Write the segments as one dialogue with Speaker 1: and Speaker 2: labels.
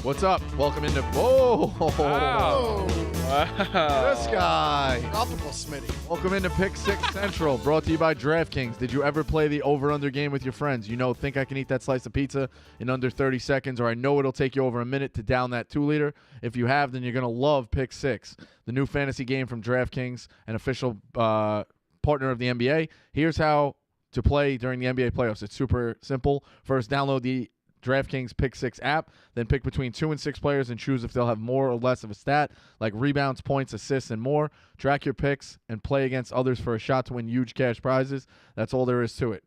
Speaker 1: What's up? Welcome into
Speaker 2: Wow.
Speaker 1: this guy.
Speaker 3: Tropical Smitty.
Speaker 1: Welcome into Pick6 Central, brought to you by DraftKings. Did you ever play the over-under game with your friends? You know, think I can eat that slice of pizza in under 30 seconds, or I know it'll take you over a minute to down that 2-liter. If you have, then you're going to love Pick6, the new fantasy game from DraftKings, an official partner of the NBA. Here's how to play during the NBA playoffs. It's super simple. First, download the DraftKings Pick6 app, then pick between 2 and 6 players and choose if they'll have more or less of a stat, like rebounds, points, assists, and more. Track your picks and play against others for a shot to win huge cash prizes. That's all there is to it.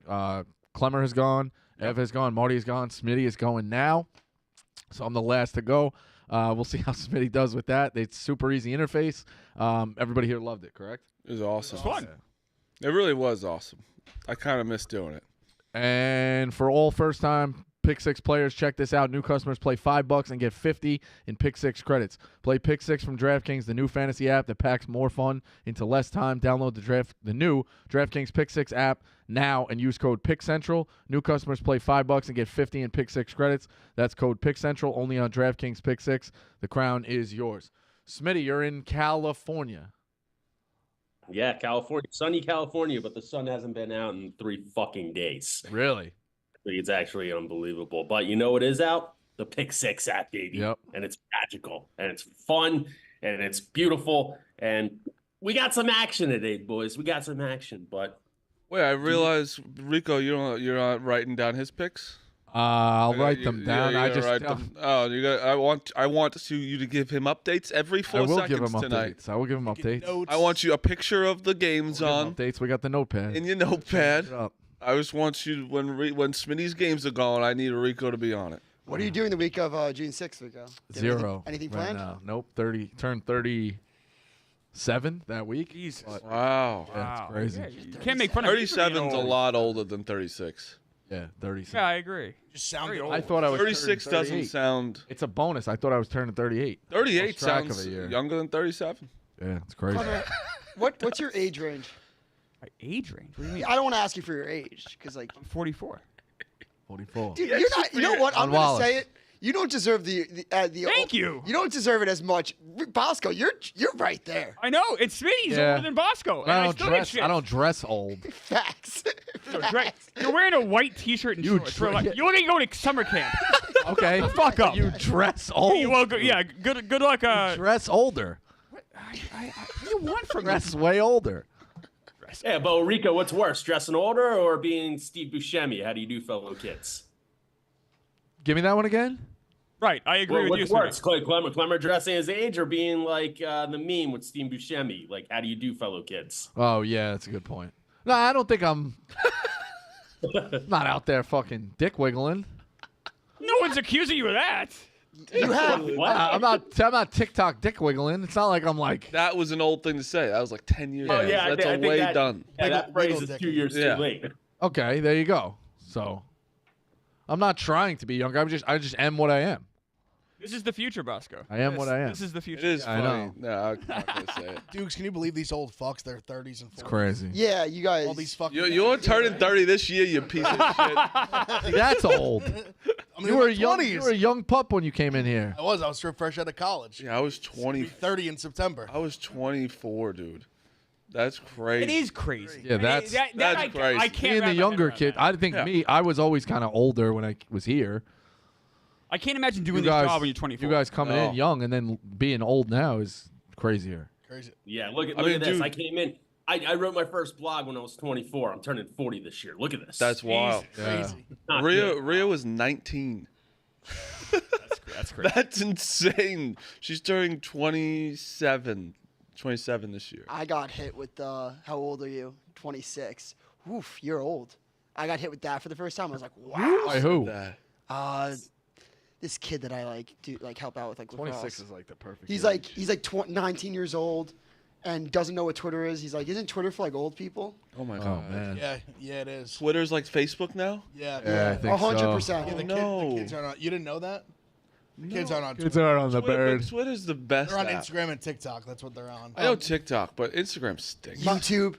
Speaker 1: Clemmer has gone. Ev has gone. Marty has gone. Smitty is going now. So I'm the last to go. We'll see how Smitty does with that. It's super easy interface. Everybody here loved it, correct?
Speaker 2: It was awesome.
Speaker 4: It was fun.
Speaker 2: It really was awesome. I kind of miss doing it.
Speaker 1: And for all first-time Pick6 players, check this out. New customers play $5 and get 50 in Pick6 credits. Play Pick6 from DraftKings, the new fantasy app that packs more fun into less time. Download the new DraftKings Pick6 app now and use code PickCentral. New customers play $5 and get 50 in Pick6 credits. That's code PickCentral, only on DraftKings Pick6. The crown is yours. Smitty, you're in California.
Speaker 4: Yeah, California, sunny California, but the sun hasn't been out in 3 fucking days.
Speaker 1: Really?
Speaker 4: It's actually unbelievable. But you know what is out? The Pick6 app, baby.
Speaker 1: Yep.
Speaker 4: And it's magical, and it's fun, and it's beautiful, and we got some action today, boys. We got some action, but
Speaker 2: Wait, I realize, Rico, you're not writing down his picks.
Speaker 1: I'll write them down.
Speaker 2: You
Speaker 1: I
Speaker 2: gotta
Speaker 1: just
Speaker 2: write them. Oh, you got. I want you to give him updates every 4
Speaker 1: I will
Speaker 2: seconds
Speaker 1: give him
Speaker 2: tonight.
Speaker 1: updates. I will give him updates.
Speaker 3: Notes.
Speaker 2: I want you a picture of the games
Speaker 1: We'll give him
Speaker 2: on
Speaker 1: updates. We got the notepad.
Speaker 2: in your notepad.
Speaker 1: Shut up.
Speaker 2: I just want you when Smitty's games are going. I need a Rico to be on it.
Speaker 3: What are you doing the week of June 6th, Rico? Do you have
Speaker 1: Zero.
Speaker 3: Anything
Speaker 1: right
Speaker 3: planned?
Speaker 1: now. Nope. Turned 37 that week.
Speaker 4: Jesus.
Speaker 2: Wow.
Speaker 1: Yeah, it's crazy.
Speaker 4: Yeah, you can't make fun of
Speaker 2: 37's a lot older than 36.
Speaker 1: Yeah, 36.
Speaker 4: Yeah, I agree.
Speaker 3: Just sounded
Speaker 4: Very
Speaker 3: old.
Speaker 1: I thought I was
Speaker 2: 36
Speaker 1: turning
Speaker 2: doesn't
Speaker 1: 38.
Speaker 2: sound.
Speaker 1: It's a bonus. I thought I was turning 38.
Speaker 2: 38
Speaker 1: Lost track of
Speaker 2: sounds
Speaker 1: a year.
Speaker 2: younger than 37.
Speaker 1: Yeah, it's crazy.
Speaker 3: What's your age range?
Speaker 4: My age range? What do you mean?
Speaker 3: I don't want to ask you for your age, because like,
Speaker 4: I'm 44.
Speaker 1: 44.
Speaker 3: dude, you're not. You know what? I'm
Speaker 1: On
Speaker 3: gonna
Speaker 1: Wallace.
Speaker 3: say it. You don't deserve the
Speaker 4: Thank you.
Speaker 3: You don't deserve it as much. Bosco, you're right there.
Speaker 4: I know. It's Smitty's
Speaker 1: Yeah.
Speaker 4: older than Bosco.
Speaker 1: But I
Speaker 4: and
Speaker 1: don't
Speaker 4: still get
Speaker 1: dress.
Speaker 4: shit.
Speaker 1: I don't dress old.
Speaker 3: Facts.
Speaker 4: So, Drake, you're wearing a white T-shirt and
Speaker 1: You
Speaker 4: shorts.
Speaker 1: dra-
Speaker 4: You're looking to go to summer camp.
Speaker 1: Okay.
Speaker 4: Fuck up.
Speaker 1: You dress old.
Speaker 4: Well, yeah. Good luck.
Speaker 1: Dress older.
Speaker 4: What do you want from me?
Speaker 1: Dress way older.
Speaker 4: Yeah, but Rico, what's worse, dressing older or being Steve Buscemi? How do you do, fellow kids?
Speaker 1: Give me that one again.
Speaker 4: Right, I agree with you. What's worse, Clemmer dressing his age or being like the meme with Steve Buscemi? Like, how do you do, fellow kids?
Speaker 1: Oh yeah, that's a good point. No, I don't think I'm not out there fucking dick wiggling.
Speaker 4: No one's accusing you of that.
Speaker 3: You have.
Speaker 4: What?
Speaker 1: I'm not TikTok dick wiggling. It's not like I'm like.
Speaker 2: That was an old thing to say. That was like 10 years
Speaker 4: Oh,
Speaker 2: ago.
Speaker 4: yeah, I
Speaker 2: That's
Speaker 4: think
Speaker 2: way
Speaker 4: that-
Speaker 2: done.
Speaker 4: Yeah, that
Speaker 3: Wiggle
Speaker 4: phrase is
Speaker 3: dick.
Speaker 4: 2 years
Speaker 2: Yeah.
Speaker 4: too late.
Speaker 1: Okay, there you go. So, I'm not trying to be younger. I just am what I am.
Speaker 4: This is the future, Bosco.
Speaker 1: I am what I am.
Speaker 4: This is the
Speaker 2: It
Speaker 4: future.
Speaker 2: is
Speaker 1: I
Speaker 2: funny. No, I'm not going to say it.
Speaker 5: Dukes, can you believe these old fucks? They're 30s and 40s.
Speaker 1: It's crazy.
Speaker 3: Yeah, you guys.
Speaker 5: All these fucking.
Speaker 2: You're turning 30 this year, you piece of shit.
Speaker 1: That's old.
Speaker 5: I mean,
Speaker 1: You were a
Speaker 5: in my
Speaker 1: young.
Speaker 5: 20s.
Speaker 1: You were a young pup when you came in here.
Speaker 5: I was fresh out of college.
Speaker 2: Yeah, I was
Speaker 5: Be
Speaker 2: 20.
Speaker 5: 30 in September.
Speaker 2: I was 24, dude. That's crazy.
Speaker 4: It is crazy.
Speaker 1: Yeah, that's
Speaker 2: That's
Speaker 4: I
Speaker 2: crazy.
Speaker 4: can't
Speaker 1: being
Speaker 4: wrap
Speaker 1: the
Speaker 4: my
Speaker 1: younger
Speaker 4: head
Speaker 1: kid.
Speaker 4: around
Speaker 1: I think
Speaker 2: Yeah.
Speaker 1: I was always kind of older when I was here.
Speaker 4: I can't imagine doing
Speaker 1: You
Speaker 4: this
Speaker 1: guys,
Speaker 4: job when you're 24.
Speaker 1: you guys coming
Speaker 2: No.
Speaker 1: in young and then being old now is crazier.
Speaker 5: Crazy.
Speaker 4: Yeah, look
Speaker 2: I mean,
Speaker 4: at this.
Speaker 2: dude-
Speaker 4: I came in. I wrote my first blog when I was 24. I'm turning 40 this year. Look at this.
Speaker 2: That's wild.
Speaker 5: Crazy.
Speaker 4: Not
Speaker 2: Rhea,
Speaker 4: good.
Speaker 2: Rhea was 19.
Speaker 4: That's crazy.
Speaker 2: That's insane. She's turning 27 this year.
Speaker 3: I got hit with how old are you? 26. Oof, you're old. I got hit with that for the first time. I was like, wow.
Speaker 1: By who?
Speaker 2: That.
Speaker 3: This kid that I help out with like lacrosse.
Speaker 1: 26 is like the perfect.
Speaker 3: He's
Speaker 1: age.
Speaker 3: like 19 years old, and doesn't know what Twitter is. He's like, isn't Twitter for like old people?
Speaker 2: Oh my
Speaker 1: Oh
Speaker 2: god.
Speaker 1: man.
Speaker 5: Yeah, it is.
Speaker 2: Twitter's like Facebook now?
Speaker 5: Yeah.
Speaker 1: Yeah, I think so.
Speaker 3: 100%.
Speaker 5: Yeah, the
Speaker 2: No.
Speaker 5: kids aren't on. You didn't know that? The kids aren't on
Speaker 1: Kids
Speaker 5: Twitter.
Speaker 1: are on the bird.
Speaker 2: Twitter's the best
Speaker 5: They're on
Speaker 2: app.
Speaker 5: Instagram and TikTok. That's what they're on.
Speaker 2: I know TikTok, but Instagram stinks.
Speaker 3: YouTube.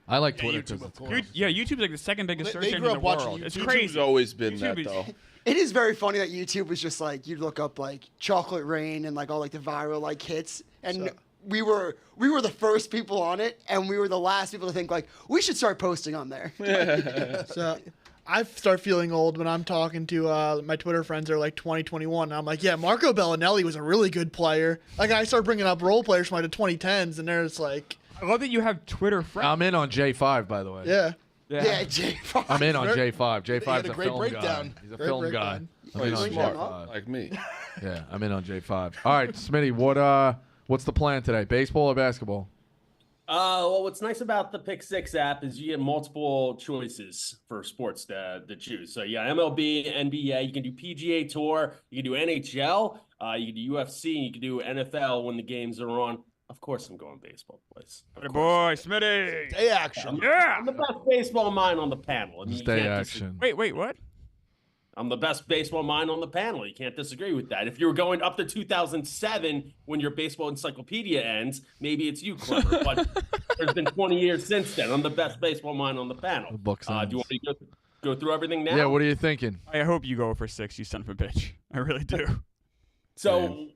Speaker 1: I like
Speaker 5: Yeah,
Speaker 1: Twitter
Speaker 5: YouTube,
Speaker 1: because
Speaker 5: of course.
Speaker 4: YouTube's like the second biggest
Speaker 5: They
Speaker 4: search engine
Speaker 5: grew
Speaker 4: in
Speaker 5: up
Speaker 4: the
Speaker 5: watching
Speaker 4: world. It's
Speaker 5: YouTube.
Speaker 4: crazy.
Speaker 2: YouTube's always been
Speaker 4: YouTube
Speaker 2: that
Speaker 4: is-
Speaker 2: though.
Speaker 3: It is very funny that YouTube was just like you look up like chocolate rain and like all like the viral like hits, and we were the first people on it, and we were the last people to think like we should start posting on there.
Speaker 6: So I start feeling old when I'm talking to my Twitter friends that are like 20, 21. And I'm like, yeah, Marco Bellinelli was a really good player. Like I start bringing up role players from like the 2010s, and they're just like,
Speaker 7: I love that you have Twitter friends.
Speaker 1: I'm in on J5, by the way.
Speaker 6: yeah.
Speaker 3: Yeah, J5.
Speaker 1: I'm in on J5. J5's
Speaker 5: had a
Speaker 1: a
Speaker 5: great
Speaker 1: film
Speaker 5: breakdown.
Speaker 1: guy. He's a
Speaker 6: Great
Speaker 1: film
Speaker 6: breakdown.
Speaker 1: guy. I'm in on
Speaker 2: Smart,
Speaker 1: J5.
Speaker 2: like me.
Speaker 1: Yeah, I'm in on J5. All right, Smitty, what's the plan today? Baseball or basketball?
Speaker 4: Well, what's nice about the Pick6 app is you get multiple choices for sports to choose. So you got MLB, NBA, you can do PGA Tour, you can do NHL, you can do UFC, you can do NFL when the games are on. Of course, I'm going baseball, boys.
Speaker 7: Hey, boy, Smitty.
Speaker 5: Day action.
Speaker 7: Yeah.
Speaker 4: I'm the best baseball mind on the panel. I mean, you
Speaker 1: Stay
Speaker 4: can't
Speaker 1: action.
Speaker 7: Wait, what?
Speaker 4: I'm the best baseball mind on the panel. You can't disagree with that. If you were going up to 2007 when your baseball encyclopedia ends, maybe it's you, Clever. But there's been 20 years since then. I'm the best baseball mind on the panel.
Speaker 1: The book
Speaker 4: Do you
Speaker 1: ends.
Speaker 4: want me to go through everything now?
Speaker 1: Yeah, what are you thinking?
Speaker 7: I hope you go for 6, you son of a bitch. I really do.
Speaker 4: So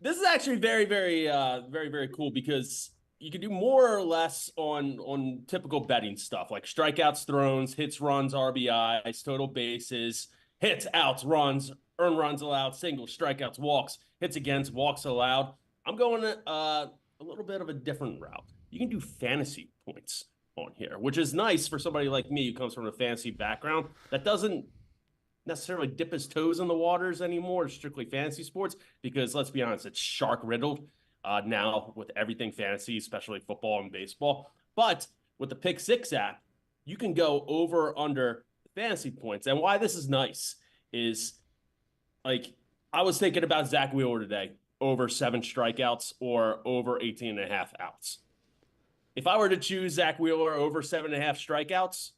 Speaker 4: this is actually very, very, very, very cool because you can do more or less on typical betting stuff like strikeouts, throws, hits, runs, RBIs, total bases, hits, outs, runs, earned runs allowed, singles, strikeouts, walks, hits against, walks allowed. I'm going a little bit of a different route. You can do fantasy points on here, which is nice for somebody like me who comes from a fantasy background that doesn't necessarily dip his toes in the waters anymore, strictly fantasy sports, because let's be honest, it's shark riddled now with everything fantasy, especially football and baseball. But with the Pick6 app, you can go over under fantasy points. And why this is nice is like I was thinking about Zach Wheeler today, over 7 strikeouts or over 18.5 outs. If I were to choose Zach Wheeler over 7.5 strikeouts,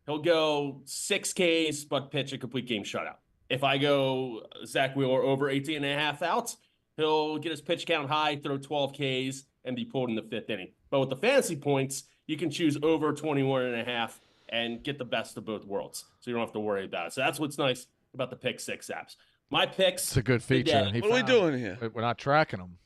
Speaker 4: he'll go 6 Ks, but pitch a complete game shutout. If I go Zach Wheeler over 18.5 outs, he'll get his pitch count high, throw 12 Ks, and be pulled in the 5th inning. But with the fantasy points, you can choose over 21.5 and get the best of both worlds. So you don't have to worry about it. So that's what's nice about the Pick6 apps. My picks.
Speaker 1: It's a good feature.
Speaker 4: today-
Speaker 2: What are we doing here?
Speaker 1: We're not tracking them.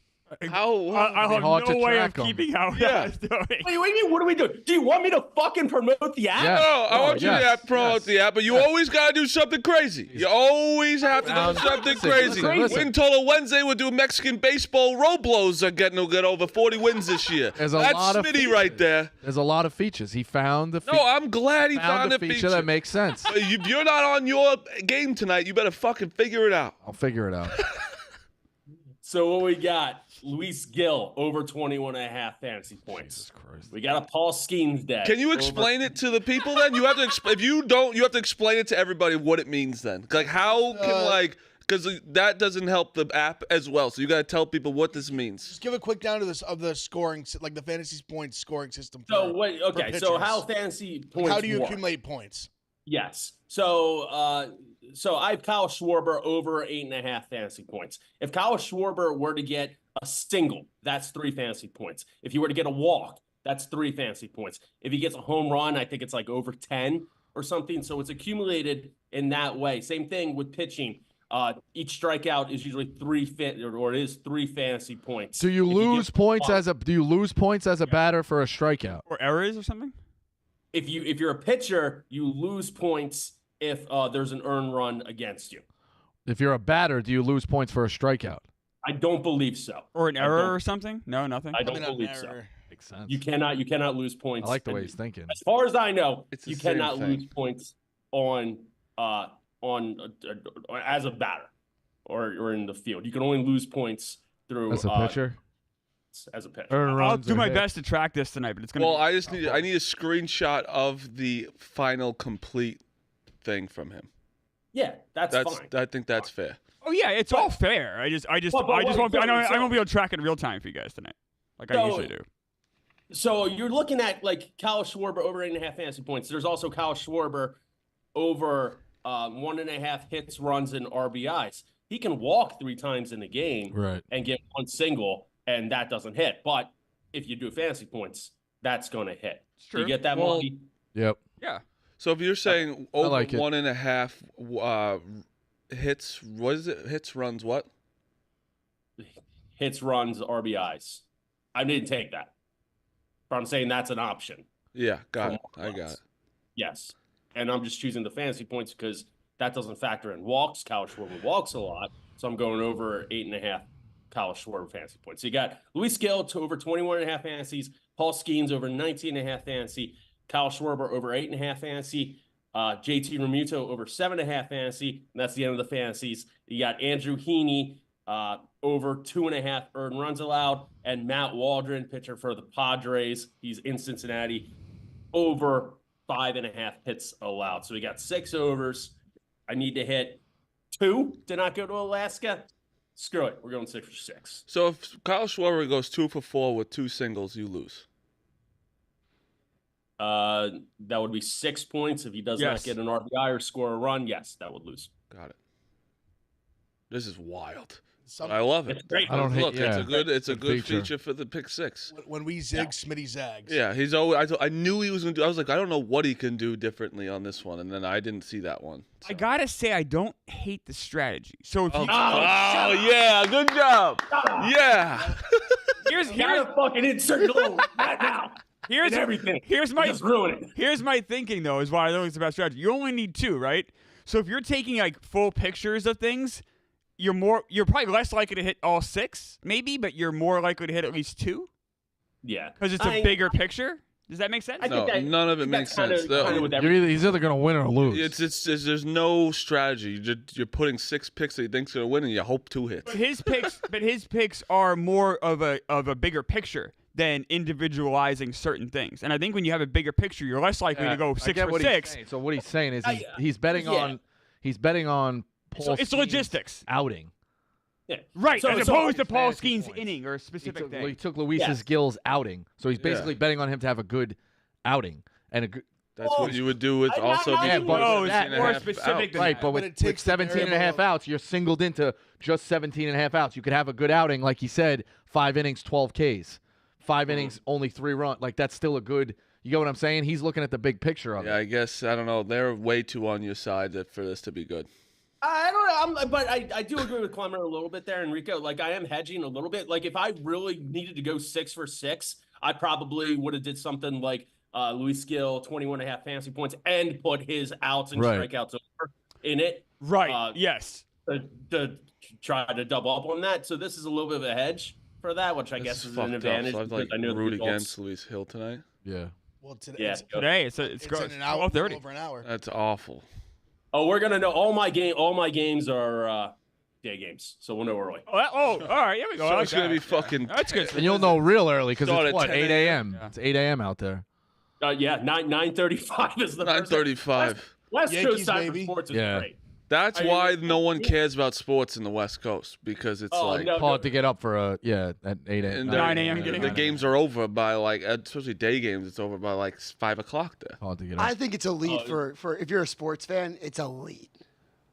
Speaker 2: How?
Speaker 7: I have
Speaker 1: hard to
Speaker 7: no way of
Speaker 1: track 'em.
Speaker 7: keeping how
Speaker 2: Yeah.
Speaker 7: that's doing.
Speaker 4: Wait, what do you mean? What are we doing? Do you want me to fucking promote the app?
Speaker 1: Yeah.
Speaker 2: No, I want you
Speaker 1: yes,
Speaker 2: to promote
Speaker 1: yes.
Speaker 2: the app, but you always got to do something crazy. You always have to do something crazy.
Speaker 1: listen.
Speaker 2: Win total Wednesday, we'll do Mexican baseball. Roblos are getting to get over 40 wins this year.
Speaker 1: There's a
Speaker 2: That's
Speaker 1: lot of
Speaker 2: Smitty right
Speaker 1: features.
Speaker 2: there.
Speaker 1: There's a lot of features. He found the
Speaker 2: No, I'm glad he
Speaker 1: found
Speaker 2: found
Speaker 1: a
Speaker 2: a
Speaker 1: feature
Speaker 2: feature.
Speaker 1: that makes sense.
Speaker 2: If you're not on your game tonight, you better fucking figure it out.
Speaker 1: I'll figure it out.
Speaker 4: So what we got? Luis Gill over 21.5 fantasy points.
Speaker 1: Jesus Christ.
Speaker 4: We got a Paul Skeens day.
Speaker 2: Can you explain it to the people then? You have to if you don't, you have to explain it to everybody what it means then. Like how can because that doesn't help the app as well. So you got to tell people what this means.
Speaker 5: Just give a quick down to this of the scoring, like the fantasy points scoring system.
Speaker 4: So
Speaker 5: for-
Speaker 4: wait,
Speaker 5: for
Speaker 4: okay. So
Speaker 5: pitchers.
Speaker 4: how fantasy
Speaker 5: Like,
Speaker 4: points
Speaker 5: how do you
Speaker 4: work?
Speaker 5: accumulate points?
Speaker 4: Yes. So so I have Kyle Schwarber over 8.5 fantasy points. If Kyle Schwarber were to get a single, that's 3 fantasy points. If he were to get a walk, that's 3 fantasy points. If he gets a home run, I think it's like over 10 or something. So it's accumulated in that way. Same thing with pitching. Each strikeout is usually 3 or it is 3 fantasy points.
Speaker 1: Do you
Speaker 4: If
Speaker 1: lose
Speaker 4: get
Speaker 1: points
Speaker 4: one-
Speaker 1: as a batter for a strikeout?
Speaker 7: Or errors or something?
Speaker 4: if you're a pitcher, you lose points if there's an earned run against you.
Speaker 1: If you're a batter, do you lose points for a strikeout?
Speaker 4: I don't believe so.
Speaker 7: Or an
Speaker 4: I
Speaker 7: error
Speaker 4: don't-
Speaker 7: or something? No, nothing.
Speaker 4: I don't
Speaker 5: Probably not an
Speaker 4: believe so.
Speaker 5: error.
Speaker 1: Makes sense.
Speaker 4: You cannot lose points.
Speaker 1: I like the way
Speaker 4: And
Speaker 1: he's thinking.
Speaker 4: As far as I know,
Speaker 2: It's the
Speaker 4: you
Speaker 2: same
Speaker 4: cannot
Speaker 2: thing.
Speaker 4: lose points on as a batter or in the field. You can only lose points through
Speaker 1: As a pitcher?
Speaker 4: As a pitcher.
Speaker 1: Earn
Speaker 7: I'll
Speaker 1: runs
Speaker 7: do
Speaker 1: or
Speaker 7: my
Speaker 1: hits.
Speaker 7: best to track this tonight, but it's gonna.
Speaker 2: Well,
Speaker 7: be,
Speaker 2: I just need a screenshot of the final complete thing from him.
Speaker 4: Yeah, that's fine.
Speaker 2: I think that's fair.
Speaker 7: Oh yeah, it's all fair. I just
Speaker 4: But
Speaker 7: won't. Be, I
Speaker 4: so-
Speaker 7: won't be able to track it in real time for you guys tonight, like I
Speaker 4: So-
Speaker 7: usually do.
Speaker 4: So you're looking at like Kyle Schwarber over 8.5 fantasy points. There's also Kyle Schwarber over 1.5 hits, runs, and RBIs. He can walk 3 times in a game
Speaker 1: Right.
Speaker 4: and get 1 single, and that doesn't hit. But if you do fantasy points, that's going to hit.
Speaker 7: It's
Speaker 4: You
Speaker 7: true.
Speaker 4: get that
Speaker 2: Well-
Speaker 4: money.
Speaker 1: Yep.
Speaker 7: Yeah.
Speaker 2: So if you're saying over
Speaker 1: like it.
Speaker 2: 1.5 hits. What is it? Hits, runs, what?
Speaker 4: Hits, runs, RBIs. I didn't take that, but I'm saying that's an option.
Speaker 2: Yeah, got
Speaker 4: For
Speaker 2: it.
Speaker 4: more
Speaker 2: I got
Speaker 4: runs.
Speaker 2: it.
Speaker 4: Yes, and I'm just choosing the fantasy points because that doesn't factor in walks. Kyle Schwarber walks a lot, so I'm going over 8.5 Kyle Schwarber fantasy points. So you got Luis Gil to over 21.5 fantasies, Paul Skeens over 19.5 fantasy, Kyle Schwarber over 8.5 fantasy, JT Remuto over 7.5 fantasy, and that's the end of the fantasies. You got Andrew Heaney over 2.5 earned runs allowed, and Matt Waldron, pitcher for the Padres, he's in Cincinnati, over 5.5 hits allowed. So we got 6 overs. I need to hit 2 to not go to Alaska. Screw it. We're going 6 for 6.
Speaker 2: So if Kyle Schwarber goes 2 for 4 with 2 singles, you lose.
Speaker 4: That would be 6 points. If he does not get an RBI or score a run, yes, that would lose.
Speaker 2: Got it. This is wild.
Speaker 5: Some-
Speaker 2: I love it.
Speaker 4: It's great.
Speaker 1: I don't hate-
Speaker 2: Look, it's
Speaker 1: yeah.
Speaker 2: a good
Speaker 1: Good
Speaker 2: feature.
Speaker 1: feature.
Speaker 2: For the pick 6.
Speaker 5: When we zig, Smitty zags.
Speaker 2: Yeah, he's always. I knew he was gonna do. I was like, I don't know what he can do differently on this one, and then I didn't see that one.
Speaker 7: I gotta say, I don't hate the strategy. So if you,
Speaker 2: Yeah, good job. Yeah.
Speaker 7: here's
Speaker 4: Gotta fucking insert Glow right now.
Speaker 7: here's
Speaker 4: And everything.
Speaker 7: Here's my
Speaker 4: Just ruin it.
Speaker 7: Here's my thinking though, is why I think it's about strategy. You only need 2, right? So if you're taking like full pictures of things, you're probably less likely to hit all 6, maybe, but you're more likely to hit at least 2
Speaker 4: Yeah.
Speaker 7: because it's a bigger picture. Does that make sense?
Speaker 4: I
Speaker 2: No,
Speaker 4: think that,
Speaker 2: none of it
Speaker 4: I think
Speaker 2: makes
Speaker 4: that's
Speaker 2: sense.
Speaker 4: kinda with
Speaker 1: He's either going to win or lose.
Speaker 2: It's there's no strategy. You're putting 6 picks that you think's gonna win, and you hope 2 hits.
Speaker 7: But his picks are more of a bigger picture than individualizing certain things. And I think when you have a bigger picture, you're less likely to go
Speaker 1: I
Speaker 7: 6
Speaker 1: get
Speaker 7: for
Speaker 1: what he's
Speaker 7: 6.
Speaker 1: saying. So what he's saying is he's betting on Paul
Speaker 7: So it's
Speaker 1: Skeens'
Speaker 7: logistics.
Speaker 1: outing.
Speaker 4: Yeah.
Speaker 7: Right,
Speaker 4: So-
Speaker 7: as
Speaker 4: so-
Speaker 7: opposed to Paul
Speaker 1: fantasy
Speaker 7: Skeens'
Speaker 1: points.
Speaker 7: inning or a
Speaker 1: He
Speaker 7: specific
Speaker 1: took,
Speaker 7: thing.
Speaker 1: he took Luis's
Speaker 4: Yes.
Speaker 1: Gil's outing, so he's basically betting on him to have a good outing and a good.
Speaker 2: That's what you would do with
Speaker 4: I-
Speaker 2: also.
Speaker 4: I-
Speaker 2: if
Speaker 4: I-
Speaker 2: you
Speaker 4: but
Speaker 2: put
Speaker 7: no, it's
Speaker 2: 17 and a
Speaker 7: more
Speaker 2: half
Speaker 7: specific
Speaker 2: out.
Speaker 7: than
Speaker 1: Right,
Speaker 7: that.
Speaker 1: but
Speaker 5: But
Speaker 1: with,
Speaker 5: it takes the
Speaker 1: 17 and a half
Speaker 5: variable
Speaker 1: outs, you're singled into just 17 and a half outs. You could have a good outing, like he said, 5 innings, 12 Ks. 5 innings, only 3 runs. Like, that's still a good. You get what I'm saying? He's looking at the big picture of
Speaker 2: Yeah,
Speaker 1: it.
Speaker 2: I guess I don't know. They're way too on your side for this to be good.
Speaker 4: I don't know, but I do agree with Clemmer a little bit there, Enrico. Like, I am hedging a little bit. Like, if I really needed to go 6 for 6, I probably would have did something like Luis Gil, 21.5 fantasy points, and put his outs and
Speaker 1: Right.
Speaker 4: strikeouts over in it.
Speaker 7: Right, yes.
Speaker 4: To try to double up on that. So this is a little bit of a hedge for that, which I
Speaker 2: This
Speaker 4: guess
Speaker 2: is
Speaker 4: is
Speaker 2: fucked
Speaker 4: an
Speaker 2: up.
Speaker 4: advantage.
Speaker 2: So I'd
Speaker 4: because
Speaker 2: like
Speaker 4: I know the
Speaker 2: root
Speaker 4: results-
Speaker 2: against Luis Hill tonight.
Speaker 1: Yeah.
Speaker 5: Well, today,
Speaker 4: Yeah.
Speaker 7: Today, it's
Speaker 5: it's
Speaker 7: go-
Speaker 5: in an hour,
Speaker 7: 12:30.
Speaker 5: over an hour.
Speaker 2: That's awful.
Speaker 4: Oh, we're gonna know all my games are day games, so we'll know early.
Speaker 7: Oh, all right, here we go. I
Speaker 2: So
Speaker 7: like
Speaker 2: it's gonna
Speaker 7: that.
Speaker 2: be fucking.
Speaker 7: That's good.
Speaker 1: And you'll know real early because
Speaker 2: Start
Speaker 1: it's
Speaker 2: at
Speaker 1: what,
Speaker 2: 10
Speaker 1: 8 a.m.?
Speaker 7: Yeah.
Speaker 1: It's 8 a.m. out there.
Speaker 4: Yeah, 9:35 is the first-
Speaker 2: 9:35.
Speaker 4: West
Speaker 5: Yankees,
Speaker 4: Coast time
Speaker 5: baby.
Speaker 4: for sports is
Speaker 1: Yeah.
Speaker 4: great.
Speaker 2: That's
Speaker 4: I mean,
Speaker 2: why no one cares about sports in the West Coast because it's
Speaker 4: Oh,
Speaker 2: like
Speaker 4: no.
Speaker 1: Hard to get up for at 8
Speaker 2: and
Speaker 1: a.m.
Speaker 2: they're-
Speaker 7: 9 a.m.
Speaker 2: The
Speaker 7: getting
Speaker 2: games are over by like, especially day games. It's over by like 5 o'clock there.
Speaker 1: Hard to get
Speaker 3: I
Speaker 1: up.
Speaker 3: think it's elite for if you're a sports fan, it's elite.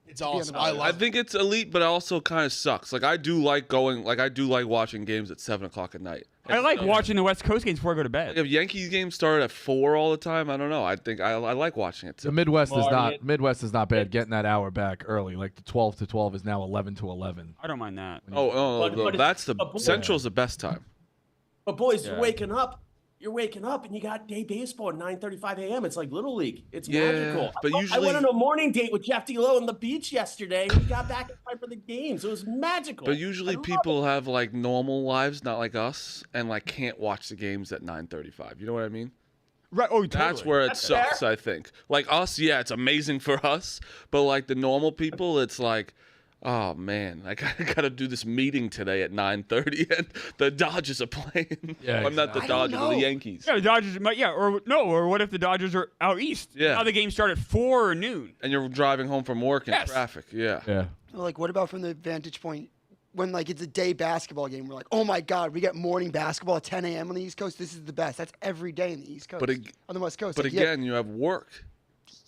Speaker 5: It's awesome.
Speaker 3: the-
Speaker 5: I
Speaker 2: I
Speaker 5: love
Speaker 2: think it's elite, but it also kind of sucks. Like I do like watching games at 7 o'clock at night.
Speaker 7: I like watching the West Coast games before I go to bed.
Speaker 2: If Yankees games start at 4 all the time, I don't know. I think I like watching it.
Speaker 1: The Midwest is
Speaker 4: Market.
Speaker 1: not bad. Getting that hour back early, like the 12 to 12 is now 11 to 11.
Speaker 7: I don't mind that.
Speaker 2: Oh,
Speaker 4: But
Speaker 2: that's the
Speaker 4: but boy-
Speaker 2: Central's the best time.
Speaker 4: But boys,
Speaker 7: Yeah.
Speaker 4: you're waking up and you got day baseball at 9:35 a.m. It's like Little League. It's
Speaker 2: Yeah,
Speaker 4: magical.
Speaker 2: but
Speaker 4: I
Speaker 2: usually-
Speaker 4: went on a morning date with Jeff D'Lo on the beach yesterday. We got back in time for the games. It was magical.
Speaker 2: But usually
Speaker 4: I love
Speaker 2: people have like normal lives, not like us, and like can't watch the games at 9:35. You know what I mean?
Speaker 7: Right. Oh, totally.
Speaker 2: That's where it
Speaker 4: That's
Speaker 2: sucks,
Speaker 4: fair.
Speaker 2: I think. Like us, yeah, it's amazing for us, but like the normal people, it's like, oh man, I gotta do this meeting today at 9:30, and the Dodgers are playing.
Speaker 1: Yeah,
Speaker 2: I'm not the
Speaker 3: exactly. I don't
Speaker 2: Dodgers, or the
Speaker 3: know.
Speaker 2: Yankees.
Speaker 7: Yeah, the Dodgers might. Yeah, or what if the Dodgers are out east?
Speaker 2: Yeah.
Speaker 7: Now the game start at 4 or noon.
Speaker 2: And you're driving home from work in
Speaker 7: Yes.
Speaker 2: traffic. Yeah.
Speaker 1: Yeah.
Speaker 3: Like, what about from the vantage point when like it's a day basketball game? We're like, oh my god, we get morning basketball at 10 a.m. on the East Coast. This is the best. That's every day in the East Coast. On the West Coast.
Speaker 2: But
Speaker 3: Like,
Speaker 2: again, you have work.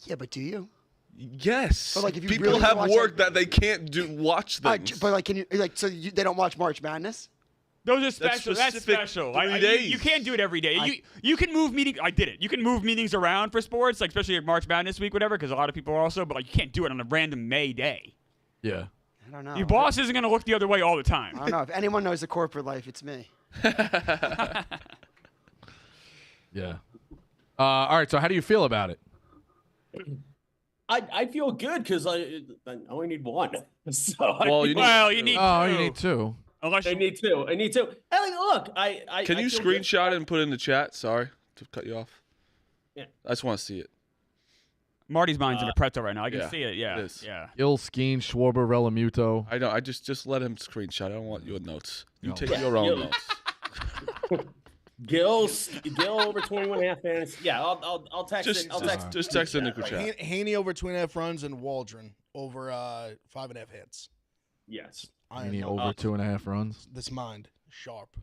Speaker 3: yeah, but do you?
Speaker 2: Yes.
Speaker 3: But, like, if you
Speaker 2: people
Speaker 3: really
Speaker 2: have
Speaker 3: watch
Speaker 2: work
Speaker 3: that-
Speaker 2: that they can't watch things.
Speaker 3: But like, can you like so they don't watch March Madness?
Speaker 7: Those are special. That's
Speaker 2: specific
Speaker 7: special.
Speaker 2: 3
Speaker 7: You
Speaker 2: days.
Speaker 7: can't do it every day. You can move meetings. I did it. You can move meetings around for sports, like especially like March Madness week, whatever, because a lot of people are also. But like, you can't do it on a random May day.
Speaker 1: Yeah.
Speaker 3: I don't know.
Speaker 7: Your boss isn't going to look the other way all the time.
Speaker 3: I don't know. If anyone knows the corporate life, it's me.
Speaker 1: Yeah. All right. So how do you feel about it?
Speaker 4: I feel good because I only need one. So
Speaker 2: Well, you need
Speaker 7: you need
Speaker 1: Oh,
Speaker 7: two.
Speaker 1: you need two.
Speaker 7: Unless
Speaker 4: I
Speaker 7: you
Speaker 4: need two. I need two. And like, look,
Speaker 2: Can you
Speaker 4: I feel good.
Speaker 2: screenshot it and put it in the chat? Sorry to cut you off.
Speaker 4: Yeah.
Speaker 2: I just want to see it.
Speaker 7: Marty's mind's in a pretzel right now. I can
Speaker 2: yeah,
Speaker 7: see it. Yeah.
Speaker 2: it is.
Speaker 7: Yeah.
Speaker 1: Gil, Skeen, Schwarber, Relamuto.
Speaker 2: I know. I just let him screenshot. I don't want your notes. You
Speaker 1: No.
Speaker 2: take
Speaker 4: Yeah,
Speaker 2: your own
Speaker 4: you-
Speaker 2: notes.
Speaker 4: Gil over 21.5 fantasy. Yeah, I'll text
Speaker 2: Just,
Speaker 4: it. I'll
Speaker 2: just,
Speaker 4: text.
Speaker 2: just text it in the group chat.
Speaker 5: Haney over 2.5 runs and Waldron over 5.5 hits.
Speaker 4: Yes.
Speaker 5: I
Speaker 1: You
Speaker 5: am
Speaker 1: need
Speaker 5: not-
Speaker 1: over 2.5 runs.
Speaker 5: This mind sharp.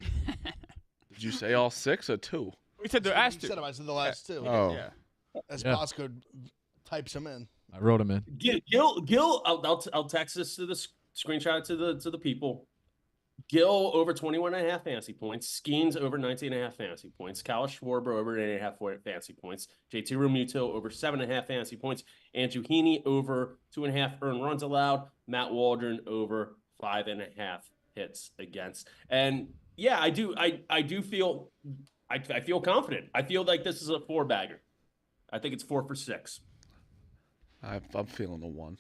Speaker 2: Did you say all 6 or 2?
Speaker 7: We said the
Speaker 5: You
Speaker 7: Astor.
Speaker 5: said it, I said the last two.
Speaker 2: Oh.
Speaker 7: Yeah.
Speaker 5: As
Speaker 1: Yeah.
Speaker 5: Bosco types them in.
Speaker 1: I wrote him in.
Speaker 4: Gil. I'll text this to the screenshot to the people. Gil over 21.5 fantasy points. Skeens over 19.5 fantasy points. Kyle Schwarber over 8.5 fantasy points. JT Realmuto over 7.5 fantasy points. Andrew Heaney over 2.5 earned runs allowed. Matt Waldron over 5.5 hits against. And yeah, I do feel I feel confident. I feel like this is a 4-bagger. I think it's 4 for 6.
Speaker 2: I'm feeling the 1.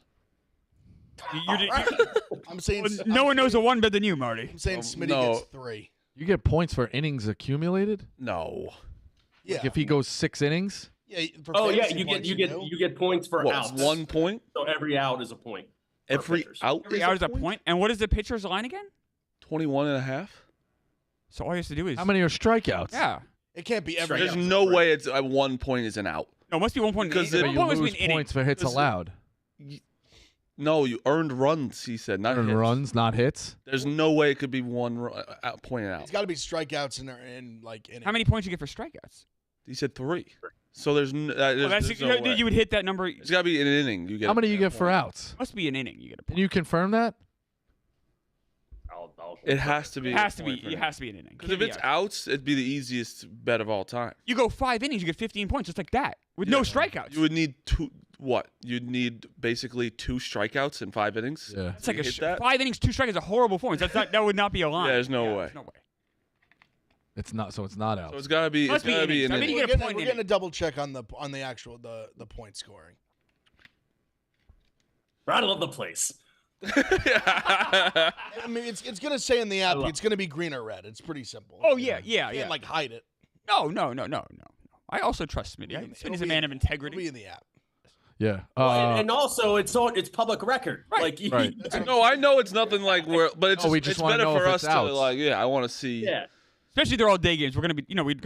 Speaker 5: I'm saying
Speaker 7: No one knows a one better than you, Marty.
Speaker 5: I'm saying Smitty
Speaker 2: no.
Speaker 5: gets 3.
Speaker 1: You get points for innings accumulated?
Speaker 2: No.
Speaker 5: Yeah.
Speaker 1: Like if he goes 6 innings?
Speaker 5: Yeah. for
Speaker 4: Oh yeah,
Speaker 5: fantasy
Speaker 4: you
Speaker 5: points,
Speaker 4: get
Speaker 5: do.
Speaker 4: you get points for
Speaker 2: What?
Speaker 4: outs.
Speaker 2: 1 point?
Speaker 4: So every out is a point. for
Speaker 2: Every
Speaker 4: pitchers.
Speaker 2: out
Speaker 7: Every
Speaker 2: is
Speaker 7: out is a point. And what is the pitcher's line again?
Speaker 2: 21.5?
Speaker 7: So all he has to do is.
Speaker 1: How many are strikeouts?
Speaker 7: Yeah.
Speaker 5: It can't be every.
Speaker 2: There's
Speaker 5: out.
Speaker 2: no way it's 1 point is an out.
Speaker 7: No, it must be 1 point.
Speaker 2: Because
Speaker 7: Because
Speaker 2: if
Speaker 1: But
Speaker 7: one
Speaker 1: you
Speaker 7: point must be
Speaker 1: lose
Speaker 7: an inning.
Speaker 1: points for hits
Speaker 2: Because-
Speaker 1: allowed.
Speaker 2: No, you earned runs, he said, not
Speaker 1: Earned
Speaker 2: hits.
Speaker 1: runs, not hits.
Speaker 2: There's no way it could be point out.
Speaker 5: It's got to be strikeouts in like innings.
Speaker 7: How many points you get for strikeouts?
Speaker 2: He said 3. So there's,
Speaker 7: Well,
Speaker 2: there's no way.
Speaker 7: you would hit that number.
Speaker 2: It's got to be an inning. You get
Speaker 1: How many you
Speaker 2: a
Speaker 1: get for
Speaker 2: point.
Speaker 1: outs?
Speaker 7: Must be an inning. You get a
Speaker 1: Can
Speaker 7: point.
Speaker 1: you confirm that?
Speaker 2: It has to be.
Speaker 7: It has to be. It has to be an inning.
Speaker 2: Because if it's outs, it'd be the easiest bet of all time.
Speaker 7: You go 5 innings, you get 15 points, just like that, with no strikeouts.
Speaker 2: You would need You'd need basically 2 strikeouts in 5 innings.
Speaker 1: Yeah.
Speaker 7: It's like
Speaker 2: You hit that?
Speaker 7: 5 innings, 2 strikeouts, a horrible performance. That would not be a line.
Speaker 2: Yeah, there's no way.
Speaker 7: There's no way.
Speaker 1: It's not. So it's not out.
Speaker 2: So it's got to be.
Speaker 7: Must
Speaker 2: It's got to
Speaker 7: be
Speaker 2: be
Speaker 7: innings.
Speaker 2: an
Speaker 7: I mean,
Speaker 2: inning.
Speaker 7: you
Speaker 5: We're
Speaker 7: get a
Speaker 5: getting,
Speaker 7: point
Speaker 5: we're
Speaker 7: in
Speaker 5: getting
Speaker 7: it.
Speaker 5: a double check on the actual the point scoring.
Speaker 4: Rattle of the place.
Speaker 5: I mean, it's gonna say in the app. It's gonna be green or red. It's pretty simple.
Speaker 7: Oh, yeah.
Speaker 5: You can't like hide it.
Speaker 7: No. I also trust Smitty. Smitty's a man of
Speaker 5: It'll
Speaker 7: integrity.
Speaker 5: be in the app.
Speaker 1: Yeah.
Speaker 4: And also, it's public record.
Speaker 7: Right.
Speaker 4: Like,
Speaker 1: Right.
Speaker 2: No, I know it's nothing like where, but it's
Speaker 1: Oh, we
Speaker 2: just,
Speaker 1: just
Speaker 2: it's
Speaker 1: wanna
Speaker 2: better
Speaker 1: know
Speaker 2: for
Speaker 1: if
Speaker 2: us
Speaker 1: it's
Speaker 2: to
Speaker 1: outs.
Speaker 2: like. Yeah, I want to see.
Speaker 4: yeah.
Speaker 7: Especially they're all day games. We're gonna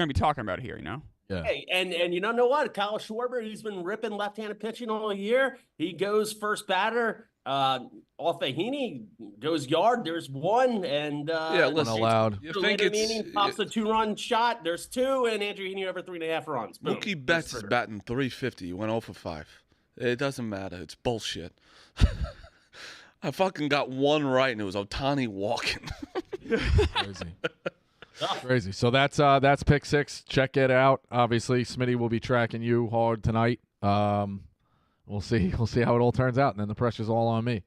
Speaker 7: be talking about it here.
Speaker 1: Yeah.
Speaker 4: Hey, and you know what? Kyle Schwarber, he's been ripping left-handed pitching all year. He goes first batter. Off a Heaney goes yard. There's 1, and
Speaker 2: Yeah, listen.
Speaker 1: Unallowed.
Speaker 2: You
Speaker 4: the
Speaker 2: think
Speaker 4: later in the
Speaker 2: it's
Speaker 4: inning, pops a 2-run shot. There's 2, and Andrew Heaney over 3.5 runs. Boom.
Speaker 2: Mookie Betts is batting 350. You went 0 for 5. It doesn't matter. It's bullshit. I fucking got 1 right, and it was Ohtani walking.
Speaker 1: Crazy. Crazy. So that's Pick6. Check it out. Obviously, Smitty will be tracking you hard tonight. We'll see. We'll see how it all turns out, and then the pressure's all on me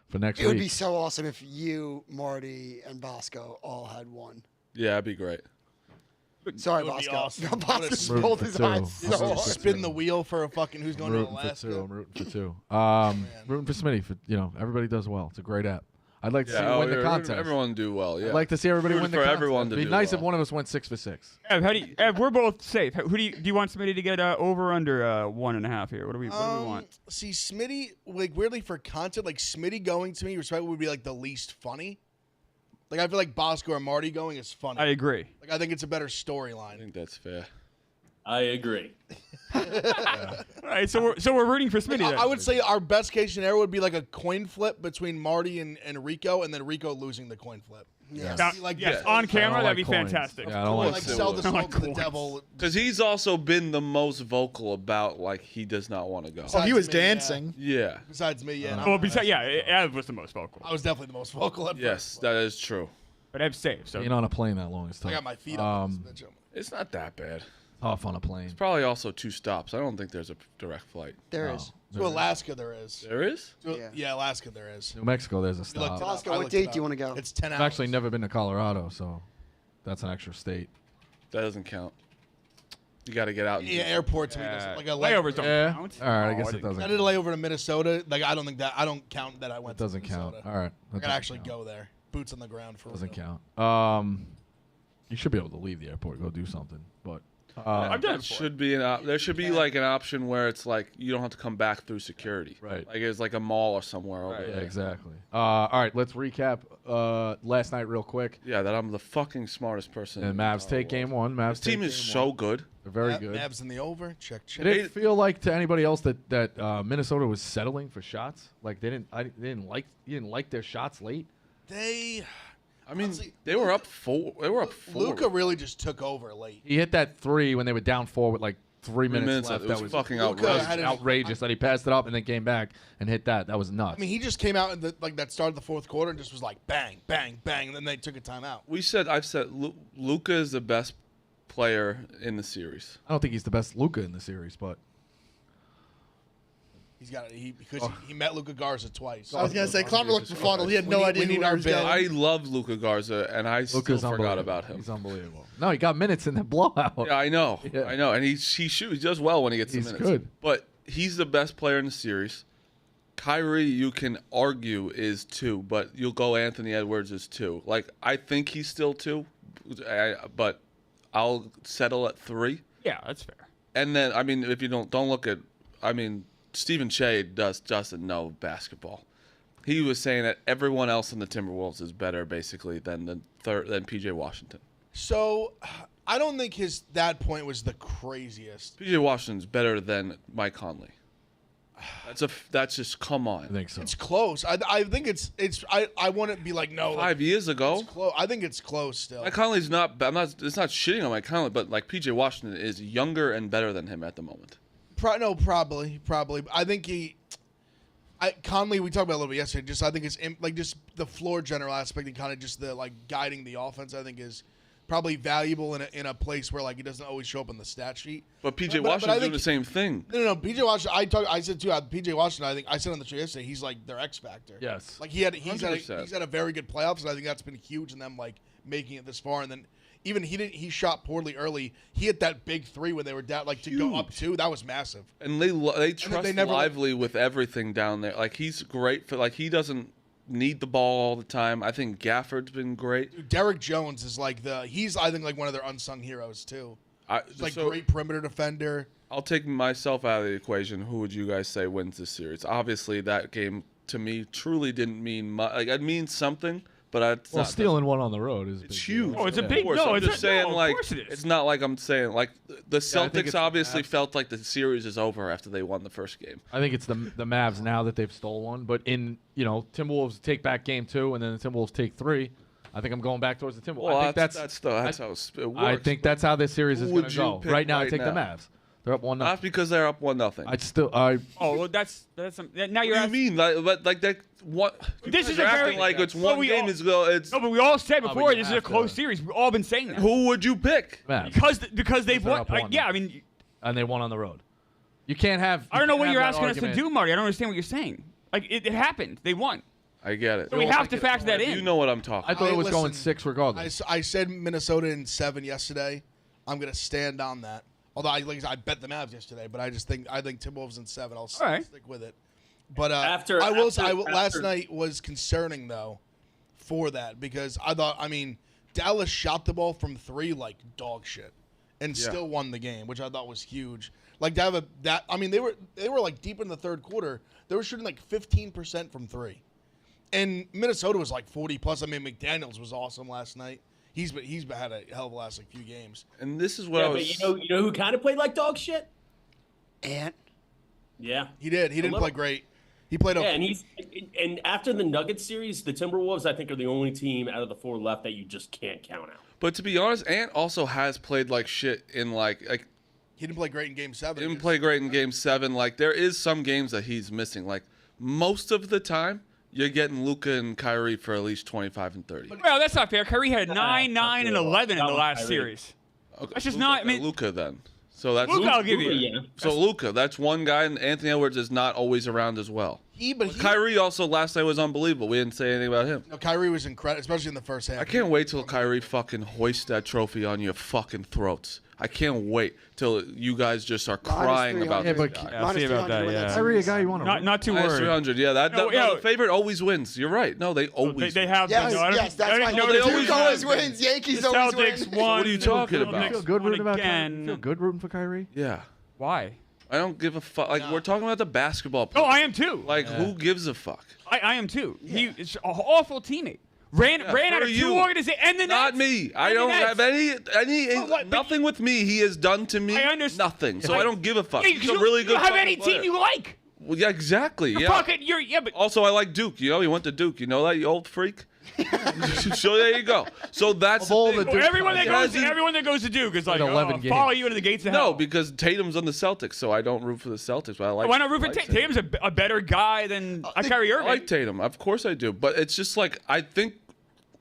Speaker 1: for next
Speaker 3: It would be
Speaker 1: week.
Speaker 3: so awesome if you, Marty, and Bosco all had 1.
Speaker 2: Yeah, that'd be great.
Speaker 3: Sorry,
Speaker 5: It would be
Speaker 3: Bosco.
Speaker 5: awesome.
Speaker 3: Bosco
Speaker 5: What a
Speaker 3: just rolled his
Speaker 1: Rooting for
Speaker 3: eyes
Speaker 1: two.
Speaker 3: so
Speaker 1: Rooting
Speaker 3: hard.
Speaker 1: for
Speaker 5: Spin the wheel for a fucking who's
Speaker 1: I'm
Speaker 5: going to
Speaker 1: rooting for
Speaker 5: Alaska.
Speaker 1: 2. I'm rooting for 2. Rooting for Smitty. For everybody does well. It's a great app. I'd like to see you win the contest.
Speaker 2: Everyone do well. Yeah.
Speaker 1: I'd like to see everybody
Speaker 2: Rooting
Speaker 1: win the
Speaker 2: for
Speaker 1: contest.
Speaker 2: everyone to
Speaker 1: It'd be
Speaker 2: do
Speaker 1: nice
Speaker 2: well.
Speaker 1: if one of us went 6 for 6.
Speaker 7: Ev, we're both safe. Who do you want Smitty to get over or under 1.5 here? What do we want?
Speaker 5: See, Smitty, like weirdly for content, like Smitty going to me, respect would be like the least funny. Like I feel like Bosco or Marty going is funny.
Speaker 7: I agree.
Speaker 5: Like I think it's a better
Speaker 2: I
Speaker 5: storyline.
Speaker 2: think that's fair.
Speaker 4: I agree.
Speaker 7: All right, so we're rooting for Smitty. Then.
Speaker 5: I would say our best case scenario would be like a coin flip between Marty and Rico, and then Rico losing the coin flip.
Speaker 3: Yes.
Speaker 7: Now,
Speaker 5: Like
Speaker 7: yes,
Speaker 5: this.
Speaker 7: on
Speaker 1: I
Speaker 7: camera
Speaker 1: don't
Speaker 7: that'd be
Speaker 1: like coins.
Speaker 7: fantastic.
Speaker 1: Yeah, I don't
Speaker 5: Like,
Speaker 1: like
Speaker 5: sell the
Speaker 7: I
Speaker 5: soul
Speaker 7: like
Speaker 5: to the
Speaker 7: coins.
Speaker 5: devil.
Speaker 2: Because he's also been the most vocal about like he does not want to go.
Speaker 6: Oh, he was
Speaker 5: Besides me, yeah.
Speaker 6: dancing.
Speaker 2: Yeah.
Speaker 5: Besides me, yeah. and
Speaker 7: Well,
Speaker 5: I'm-
Speaker 7: besides, Ev was the most vocal,
Speaker 5: I was definitely the most vocal at
Speaker 2: Yes,
Speaker 5: first.
Speaker 2: that is true.
Speaker 7: but Ev's safe. So
Speaker 1: Being on a plane that long is tough.
Speaker 5: I got my feet up on this bitch.
Speaker 2: It's not that bad.
Speaker 1: Tough on a plane.
Speaker 2: Probably also 2 stops. I don't think there's a direct flight.
Speaker 3: There is.
Speaker 5: To Alaska, there is.
Speaker 2: There is?
Speaker 5: Yeah, Alaska, there is.
Speaker 1: New Mexico, there's a
Speaker 5: You looked
Speaker 1: stop.
Speaker 5: it up.
Speaker 3: Alaska,
Speaker 5: I
Speaker 3: what
Speaker 5: looked it
Speaker 3: date
Speaker 5: up.
Speaker 3: do you want to go?
Speaker 5: It's 10 hours.
Speaker 1: I've actually never been to Colorado, so that's an extra state.
Speaker 2: That doesn't count. You got to get out. And
Speaker 5: Yeah, airport to me doesn't. Like a
Speaker 7: Layovers don't
Speaker 1: Yeah.
Speaker 7: count.
Speaker 1: All right, I
Speaker 7: Oh,
Speaker 1: guess it
Speaker 7: didn't-
Speaker 1: doesn't.
Speaker 5: I did a layover to Minnesota. Like I don't count that I went.
Speaker 1: It doesn't
Speaker 5: to
Speaker 1: count.
Speaker 5: Minnesota.
Speaker 1: All right.
Speaker 5: I gotta actually go there. Boots on the ground for
Speaker 1: Doesn't
Speaker 5: real.
Speaker 1: count. You should be able to leave the airport, go do something. But
Speaker 7: I've done it
Speaker 2: That
Speaker 7: before.
Speaker 2: should be there should be like an option where it's like you don't have to come back through security.
Speaker 1: Right.
Speaker 2: Like it's like a mall or somewhere over
Speaker 1: yeah,
Speaker 2: there.
Speaker 1: exactly. All right, let's recap last night real quick.
Speaker 2: Yeah, that I'm the fucking smartest person.
Speaker 1: And
Speaker 2: in the
Speaker 1: Mavs
Speaker 2: entire
Speaker 1: take game
Speaker 2: world.
Speaker 1: 1. Mavs
Speaker 2: This team
Speaker 1: take
Speaker 2: is
Speaker 1: game
Speaker 2: so
Speaker 1: 1.
Speaker 2: good.
Speaker 1: They're very good.
Speaker 5: Mavs in the over. Check.
Speaker 1: Did it feel like to anybody else that Minnesota was settling for shots? Like they didn't like their shots late?
Speaker 2: I mean,
Speaker 5: Honestly,
Speaker 2: they were up 4. They were up 4.
Speaker 5: Luka really just took over late.
Speaker 1: He hit that 3 when they were down 4 with like 3 minutes left.
Speaker 2: It
Speaker 1: That
Speaker 2: was
Speaker 1: was
Speaker 2: fucking
Speaker 5: Luka
Speaker 2: outrageous.
Speaker 5: had his-
Speaker 1: outrageous that he passed it up and then came back and hit that. That was nuts.
Speaker 5: I mean, he just came out in that started the fourth quarter and just was like bang, bang, bang, and then they took a timeout.
Speaker 2: I've said Luka is the best player in the series.
Speaker 1: I don't think he's the best Luka in the series, but
Speaker 5: He's got it because he met Luka Garza twice.
Speaker 6: I was gonna say Connor looked befuddled. He had no
Speaker 5: We need-
Speaker 6: idea
Speaker 5: we need
Speaker 6: who
Speaker 5: our
Speaker 6: he was
Speaker 5: bid.
Speaker 6: going.
Speaker 2: I love Luka Garza, and I still
Speaker 1: Luka's
Speaker 2: forgot
Speaker 1: unbelievable.
Speaker 2: about him.
Speaker 1: He's unbelievable. No, he got minutes in the blowout.
Speaker 2: Yeah, I know.
Speaker 1: Yeah.
Speaker 2: I know. And he does well when he gets
Speaker 1: He's
Speaker 2: the minutes.
Speaker 1: good.
Speaker 2: But he's the best player in the series. Kyrie, you can argue, is 2, but you'll go Anthony Edwards is 2. Like, I think he's still 2, but I'll settle at 3.
Speaker 7: Yeah, that's fair.
Speaker 2: And then, I mean, if you don't look at, I mean, Stephen Shea doesn't know basketball. He was saying that everyone else in the Timberwolves is better, basically, than PJ Washington.
Speaker 5: So I don't think that point was the craziest.
Speaker 2: PJ Washington's better than Mike Conley. That's just come on.
Speaker 1: I think so.
Speaker 5: It's close. I think it's. I want to be like no.
Speaker 2: 5 years ago,
Speaker 5: It's close. I think it's close still.
Speaker 2: Mike Conley's not. It's not shitting on Mike Conley, but like PJ Washington is younger and better than him at the moment.
Speaker 5: Probably. I think Conley. We talked about it a little bit yesterday. I think it's just the floor general aspect and kind of just the like guiding the offense. I think is probably valuable in a place where like he doesn't always show up in the stat sheet.
Speaker 2: But PJ
Speaker 5: But I
Speaker 2: Washington's doing
Speaker 5: think-
Speaker 2: the same thing.
Speaker 5: No. PJ Washington. I said too. PJ Washington. I think I said on the show yesterday. He's like their X factor.
Speaker 1: Yes.
Speaker 5: Like he's had
Speaker 2: 100%.
Speaker 5: a very good playoffs, and I think that's been huge in them like making it this far. And then even he shot poorly early. He hit that big 3 when they were down to go up 2. That was massive.
Speaker 2: And they trust
Speaker 5: they never-
Speaker 2: Lively with everything down there. Like he's great for he doesn't need the ball all the time. I think Gafford's been great.
Speaker 5: Derek Jones is he's I think like one of their unsung heroes too. He's like
Speaker 2: So
Speaker 5: great perimeter defender.
Speaker 2: I'll take myself out of the equation. Who would you guys say wins this series? Obviously, that game to me truly didn't mean much. Like it means something, but
Speaker 1: Well, stealing one on the road is a
Speaker 2: It's
Speaker 1: big
Speaker 2: huge.
Speaker 1: deal.
Speaker 7: Oh, it's a
Speaker 1: Yeah.
Speaker 7: big-
Speaker 2: Of course,
Speaker 7: no,
Speaker 2: I'm
Speaker 7: it's
Speaker 2: just
Speaker 7: a-
Speaker 2: saying,
Speaker 7: no, of
Speaker 2: like,
Speaker 7: course it is.
Speaker 2: it's not like I'm saying, like, the
Speaker 1: I think
Speaker 2: Celtics
Speaker 1: it's
Speaker 2: obviously
Speaker 1: the Mavs.
Speaker 2: felt like the series is over after they won the first game.
Speaker 1: I think it's the Mavs now that they've stole one. But Timberwolves take back game 2 and then the Timberwolves take 3. I think I'm going back towards the Timberwolves.
Speaker 2: Well,
Speaker 1: I think
Speaker 2: that's how it works.
Speaker 1: I think that's how this series is
Speaker 2: Who
Speaker 1: going
Speaker 2: would
Speaker 1: to
Speaker 2: you
Speaker 1: go.
Speaker 2: pick
Speaker 1: Right now, I
Speaker 2: right
Speaker 1: take the
Speaker 2: now?
Speaker 1: Mavs. They're up 1-0.
Speaker 2: Not because they're up 1-0.
Speaker 1: I'd still.
Speaker 7: Oh, well, that's now
Speaker 2: What
Speaker 7: you're
Speaker 2: do you
Speaker 7: asking.
Speaker 2: mean? Like that? What?
Speaker 7: This is
Speaker 2: you're
Speaker 7: a
Speaker 2: acting
Speaker 7: very-
Speaker 2: like it's
Speaker 7: Well,
Speaker 2: one
Speaker 7: we
Speaker 2: game.
Speaker 7: all-
Speaker 2: It's
Speaker 7: No, but we all said
Speaker 1: but
Speaker 7: before
Speaker 1: you
Speaker 7: this is a
Speaker 1: have
Speaker 7: close
Speaker 1: to-
Speaker 7: series. We've all been saying that.
Speaker 2: who would you pick?
Speaker 1: Mavs.
Speaker 7: Because they've
Speaker 1: they're
Speaker 7: won.
Speaker 1: up 1-0.
Speaker 7: Yeah, I mean,
Speaker 1: And they won on the road. You can't have.
Speaker 7: I don't know
Speaker 1: you
Speaker 7: what
Speaker 1: can't
Speaker 7: you're
Speaker 1: have that
Speaker 7: asking us to
Speaker 1: argument.
Speaker 7: do, Marty. I don't understand what you're saying. Like it happened. They won.
Speaker 2: I get it.
Speaker 7: So we have to factor that in.
Speaker 2: You know what I'm talking.
Speaker 1: I thought it was going
Speaker 5: Listen,
Speaker 1: 6 regardless.
Speaker 5: I said Minnesota in 7 yesterday. I'm gonna stand on that. Although I bet the Mavs yesterday, but I think Timberwolves in 7. I'll
Speaker 7: right.
Speaker 5: stick with it. But last
Speaker 4: After-
Speaker 5: night was concerning though, for that because I mean Dallas shot the ball from 3 like dog shit, and still won the game, which I thought was huge. Like to have I mean they were like deep in the third quarter. They were shooting like 15% from 3, and Minnesota was like 40 plus. I mean McDaniels was awesome last night. He's had a hell of a last few games.
Speaker 2: And this is what
Speaker 4: Yeah,
Speaker 2: I
Speaker 4: but
Speaker 2: was.
Speaker 4: you know who kind of played like dog shit?
Speaker 3: And
Speaker 4: Yeah.
Speaker 5: He did. He didn't
Speaker 4: little.
Speaker 5: play great. He played
Speaker 4: Yeah,
Speaker 5: okay.
Speaker 4: and after the Nuggets series, the Timberwolves I think are the only team out of the 4 left that you just can't count out.
Speaker 2: But to be honest, Ant also has played like shit in like
Speaker 5: He didn't play great in Game 7.
Speaker 2: didn't play great in Game 7. Like there is some games that he's missing. Like most of the time, you're getting Luka and Kyrie for at least 25 and 30.
Speaker 7: Well, that's not fair. Kyrie had 9, 9, and 11 in the last
Speaker 4: Kyrie.
Speaker 7: series.
Speaker 2: Okay,
Speaker 7: That's just not- I mean-
Speaker 2: Luka then. So that's
Speaker 7: Luka, I'll give you.
Speaker 4: Yeah.
Speaker 2: So Luka, that's one guy, and Anthony Edwards is not always around as well. Kyrie also last night was unbelievable. We didn't say anything about him.
Speaker 5: No, Kyrie was incredible, especially in the first half.
Speaker 2: I can't wait till Kyrie fucking hoists that trophy on your fucking throats. I can't wait till you guys just are crying about
Speaker 1: Yeah,
Speaker 2: this
Speaker 1: but
Speaker 2: guy.
Speaker 7: I'll see about that, yeah.
Speaker 1: Kyrie, a guy you want to
Speaker 7: Not too
Speaker 2: Minus
Speaker 7: worried.
Speaker 2: 300, yeah.
Speaker 7: No,
Speaker 2: The favorite always wins. You're right. No, they always
Speaker 7: They
Speaker 2: win.
Speaker 7: have.
Speaker 3: Yes,
Speaker 7: no, I don't-
Speaker 3: yes, that's
Speaker 7: I
Speaker 3: why
Speaker 7: didn't know
Speaker 2: they
Speaker 7: they
Speaker 2: always
Speaker 3: Duke always
Speaker 2: have
Speaker 3: wins. Yankees
Speaker 7: The
Speaker 3: always
Speaker 7: Celtics
Speaker 3: win.
Speaker 7: won.
Speaker 2: What are you talking about?
Speaker 1: You feel good rooting about Kyrie?
Speaker 7: again.
Speaker 1: You feel good rooting for Kyrie?
Speaker 2: Yeah.
Speaker 7: Why?
Speaker 2: I don't give a fuck. Like, we're talking about the basketball player.
Speaker 7: Oh, I am too.
Speaker 2: Like, who gives a fuck?
Speaker 7: I am too. He is an awful teammate. Ran out
Speaker 2: for
Speaker 7: of
Speaker 2: you.
Speaker 7: two organizations. And the
Speaker 2: Not
Speaker 7: Nets.
Speaker 2: me. I
Speaker 7: And the
Speaker 2: don't
Speaker 7: Nets.
Speaker 2: have any
Speaker 7: But what- but
Speaker 2: nothing with me he has done to me.
Speaker 7: I understand.
Speaker 2: Nothing. So I don't give a fuck.
Speaker 7: Yeah,
Speaker 2: He's a really
Speaker 7: you
Speaker 2: good
Speaker 7: don't have
Speaker 2: fucking
Speaker 7: any
Speaker 2: player.
Speaker 7: team you like.
Speaker 2: Well, yeah, exactly.
Speaker 7: You're
Speaker 2: Yeah.
Speaker 7: fucking. But
Speaker 2: Also, I like Duke. You know, he went to Duke. You know that, you old freak? So there you go. So that's
Speaker 1: Of all
Speaker 2: the
Speaker 1: the
Speaker 2: thing.
Speaker 1: Duke
Speaker 7: everyone that goes,
Speaker 2: hasn't-
Speaker 7: everyone that goes to Duke is like,
Speaker 1: 11 games.
Speaker 7: follow you into the gates of hell.
Speaker 2: No, because Tatum's on the Celtics, so I don't root for the Celtics. But I like.
Speaker 7: Why not root for
Speaker 2: I like
Speaker 7: Tatum? Tatum's a better guy than Kyrie
Speaker 2: I
Speaker 7: Irving.
Speaker 2: like Tatum. Of course I do. But it's just like, I think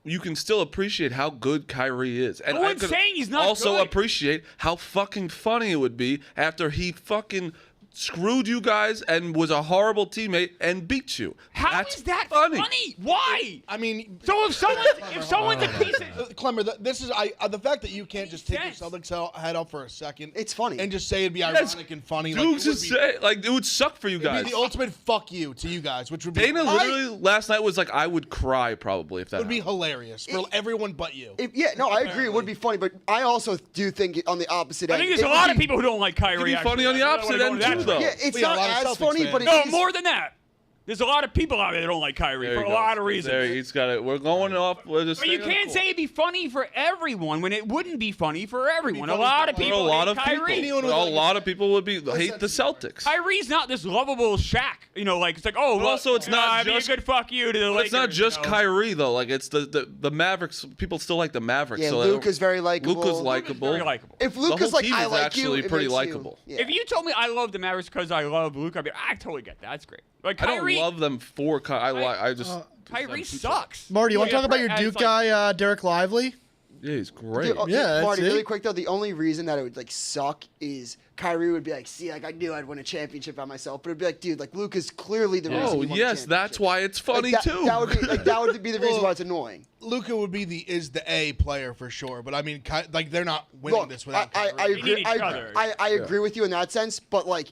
Speaker 2: you can still appreciate how good Kyrie is. And
Speaker 7: No
Speaker 2: I
Speaker 7: one's
Speaker 2: could
Speaker 7: saying he's not
Speaker 2: also
Speaker 7: good.
Speaker 2: appreciate how fucking funny it would be after he fucking screwed you guys and was a horrible teammate and beat you.
Speaker 7: How
Speaker 2: That's
Speaker 7: is that
Speaker 2: funny?
Speaker 7: Why?
Speaker 5: I mean,
Speaker 7: So if someone's a piece of
Speaker 5: Clemmer, this is the fact that you can't just take
Speaker 7: Sense.
Speaker 5: the Celtics head up for a second.
Speaker 3: It's funny.
Speaker 5: And just say it'd be
Speaker 2: Yes.
Speaker 5: ironic and funny.
Speaker 2: Dude,
Speaker 5: like, it would
Speaker 2: just
Speaker 5: be,
Speaker 2: say, like, it would suck for you
Speaker 5: it'd
Speaker 2: guys.
Speaker 5: be the ultimate fuck you to you guys, which would be
Speaker 2: Dana literally last night was like, I would cry probably if that
Speaker 5: would be
Speaker 2: happened.
Speaker 5: hilarious for everyone but you.
Speaker 3: I agree. It would be funny, but I also do think on the opposite
Speaker 7: I
Speaker 3: end.
Speaker 7: think there's
Speaker 3: it
Speaker 7: a
Speaker 3: would
Speaker 7: lot of
Speaker 3: be-
Speaker 7: people who don't like Kyrie.
Speaker 2: It'd be
Speaker 7: actually.
Speaker 2: funny on the
Speaker 7: I don't wanna
Speaker 2: opposite
Speaker 7: go
Speaker 2: end
Speaker 7: to that
Speaker 2: too, though.
Speaker 3: Yeah, it's
Speaker 5: Yeah, a
Speaker 3: not
Speaker 5: lot of
Speaker 3: as
Speaker 5: Celtics
Speaker 3: funny,
Speaker 5: fans.
Speaker 3: but it
Speaker 7: No,
Speaker 3: is-
Speaker 7: more than that. There's a lot of people out there that don't like Kyrie
Speaker 2: There
Speaker 7: for
Speaker 2: you
Speaker 7: a
Speaker 2: go.
Speaker 7: lot of reasons.
Speaker 2: There, he's got it. We're going off. We're just
Speaker 7: But you
Speaker 2: staying on
Speaker 7: can't
Speaker 2: course.
Speaker 7: say it'd be funny for everyone when it wouldn't be funny for everyone. A
Speaker 5: funny
Speaker 7: lot
Speaker 5: for
Speaker 7: of
Speaker 2: But
Speaker 7: people
Speaker 2: a lot
Speaker 7: hate
Speaker 2: of
Speaker 7: Kyrie.
Speaker 2: people. But a lot of people would hate the Celtics.
Speaker 7: Kyrie's not this lovable Shaq. You know, like it's like, oh,
Speaker 2: But
Speaker 7: well,
Speaker 2: also it's not
Speaker 7: I mean,
Speaker 2: just-
Speaker 7: a good fuck you to the
Speaker 2: But
Speaker 7: Lakers.
Speaker 2: it's not just
Speaker 7: you know.
Speaker 2: Kyrie though. Like it's the Mavericks. People still like the Mavericks.
Speaker 3: Yeah,
Speaker 2: so
Speaker 3: Luka's very likable.
Speaker 2: Luka's likable.
Speaker 7: Very likable.
Speaker 3: If
Speaker 2: The whole
Speaker 3: Luka's like,
Speaker 2: team
Speaker 3: I
Speaker 2: is
Speaker 3: like
Speaker 2: actually
Speaker 3: you, it
Speaker 2: pretty
Speaker 3: makes you-
Speaker 2: likable.
Speaker 3: yeah.
Speaker 7: If you told me I love the Mavericks because I love Luka, I'd be like, I totally get that. That's great. Like
Speaker 2: I
Speaker 7: Kyrie,
Speaker 2: don't love them for Kyrie. I just
Speaker 7: Kyrie sucks.
Speaker 6: Marty, you want to
Speaker 7: Yeah,
Speaker 6: talk about your
Speaker 7: it's
Speaker 6: Duke
Speaker 7: like-
Speaker 6: guy, Derek Lively?
Speaker 2: Yeah, he's great.
Speaker 3: Dude,
Speaker 6: Yeah, that's
Speaker 3: Marty,
Speaker 6: it.
Speaker 3: really quick though, the only reason that it would like suck is Kyrie would be like, see, like I knew I'd win a championship by myself, but it'd be like, dude, like Luka's clearly the reason.
Speaker 2: Oh
Speaker 3: he won the
Speaker 2: yes, that's
Speaker 3: championship.
Speaker 2: why it's funny
Speaker 3: Like, that,
Speaker 2: too.
Speaker 3: That would be the reason why it's annoying.
Speaker 5: Luka would be the A player for sure, but I mean, like they're not winning
Speaker 3: Look,
Speaker 5: this without
Speaker 3: I
Speaker 5: Kyrie.
Speaker 7: need
Speaker 3: agree.
Speaker 7: each
Speaker 3: I
Speaker 7: other.
Speaker 3: agree with you in that sense, but like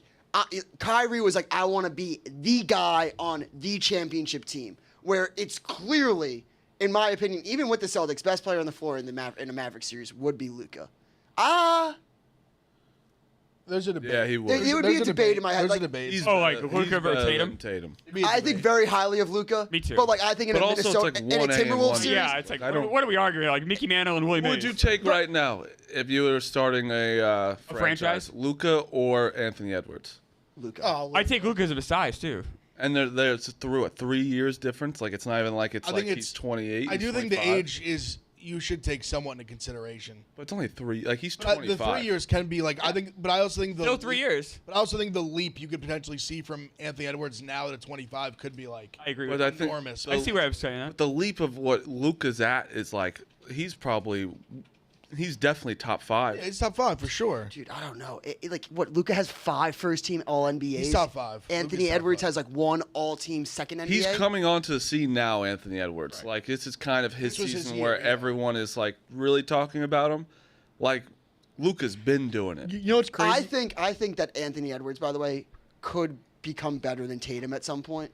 Speaker 3: Kyrie was like, I want to be the guy on the championship team, where it's clearly, in my opinion, even with the Celtics, best player on the floor in the Maverick series would be Luka.
Speaker 5: There's a debate.
Speaker 2: Yeah, he would.
Speaker 3: It would be a debate in my head.
Speaker 5: There's
Speaker 3: like,
Speaker 5: a debate.
Speaker 2: He's
Speaker 7: Oh, like
Speaker 2: better-
Speaker 7: Luka
Speaker 2: he's
Speaker 7: versus
Speaker 2: better
Speaker 7: Tatum?
Speaker 2: than Tatum.
Speaker 5: It'd be a
Speaker 3: I think
Speaker 5: debate.
Speaker 3: very highly of Luka.
Speaker 7: Me too.
Speaker 3: But like I think in
Speaker 2: But
Speaker 3: a
Speaker 2: also it's
Speaker 3: Minnesota
Speaker 2: like
Speaker 3: in a
Speaker 2: 1A and
Speaker 3: Timberwolves
Speaker 2: 1B.
Speaker 3: series,
Speaker 7: Yeah, it's like,
Speaker 2: I don't-
Speaker 7: what are we arguing? Like Mickey Mantle and Willie
Speaker 2: Who would
Speaker 7: Mays.
Speaker 2: you take right now if you were starting a
Speaker 7: franchise?
Speaker 2: Luka or Anthony Edwards?
Speaker 3: Luka.
Speaker 6: Oh,
Speaker 7: I take Luka because of his size too.
Speaker 2: And there's through a 3 years difference. Like it's not even like it's
Speaker 5: I
Speaker 2: like
Speaker 5: think
Speaker 2: he's
Speaker 5: it's
Speaker 2: 28.
Speaker 5: I
Speaker 2: he's
Speaker 5: do think the
Speaker 2: 25.
Speaker 5: age is you should take somewhat into consideration.
Speaker 2: But it's only 3. Like he's
Speaker 5: But
Speaker 2: 25.
Speaker 5: the 3 years can be like I think, but I also think the
Speaker 7: Still 3 years.
Speaker 5: But I also think the leap you could potentially see from Anthony Edwards now to 25 could be like
Speaker 7: I agree
Speaker 2: But
Speaker 7: with
Speaker 2: I
Speaker 7: that.
Speaker 2: think
Speaker 5: enormous.
Speaker 7: I see where I'm saying that.
Speaker 2: the leap of what Luka's at is like he's definitely top 5.
Speaker 5: it's top 5 for sure.
Speaker 3: Dude, I don't know. Like what? Luka has 5 first-team All NBAs.
Speaker 5: He's top 5.
Speaker 3: Anthony
Speaker 5: Luka's top
Speaker 3: Edwards
Speaker 5: 5.
Speaker 3: has like 1 All-Team second NBA.
Speaker 2: He's coming onto the scene now, Anthony Edwards. Like this is kind of his
Speaker 5: This was his
Speaker 2: season
Speaker 5: year,
Speaker 2: where
Speaker 5: yeah.
Speaker 2: everyone is like really talking about him. Like Luka's been doing it.
Speaker 6: you know what's crazy?
Speaker 3: I think that Anthony Edwards, by the way, could become better than Tatum at some point.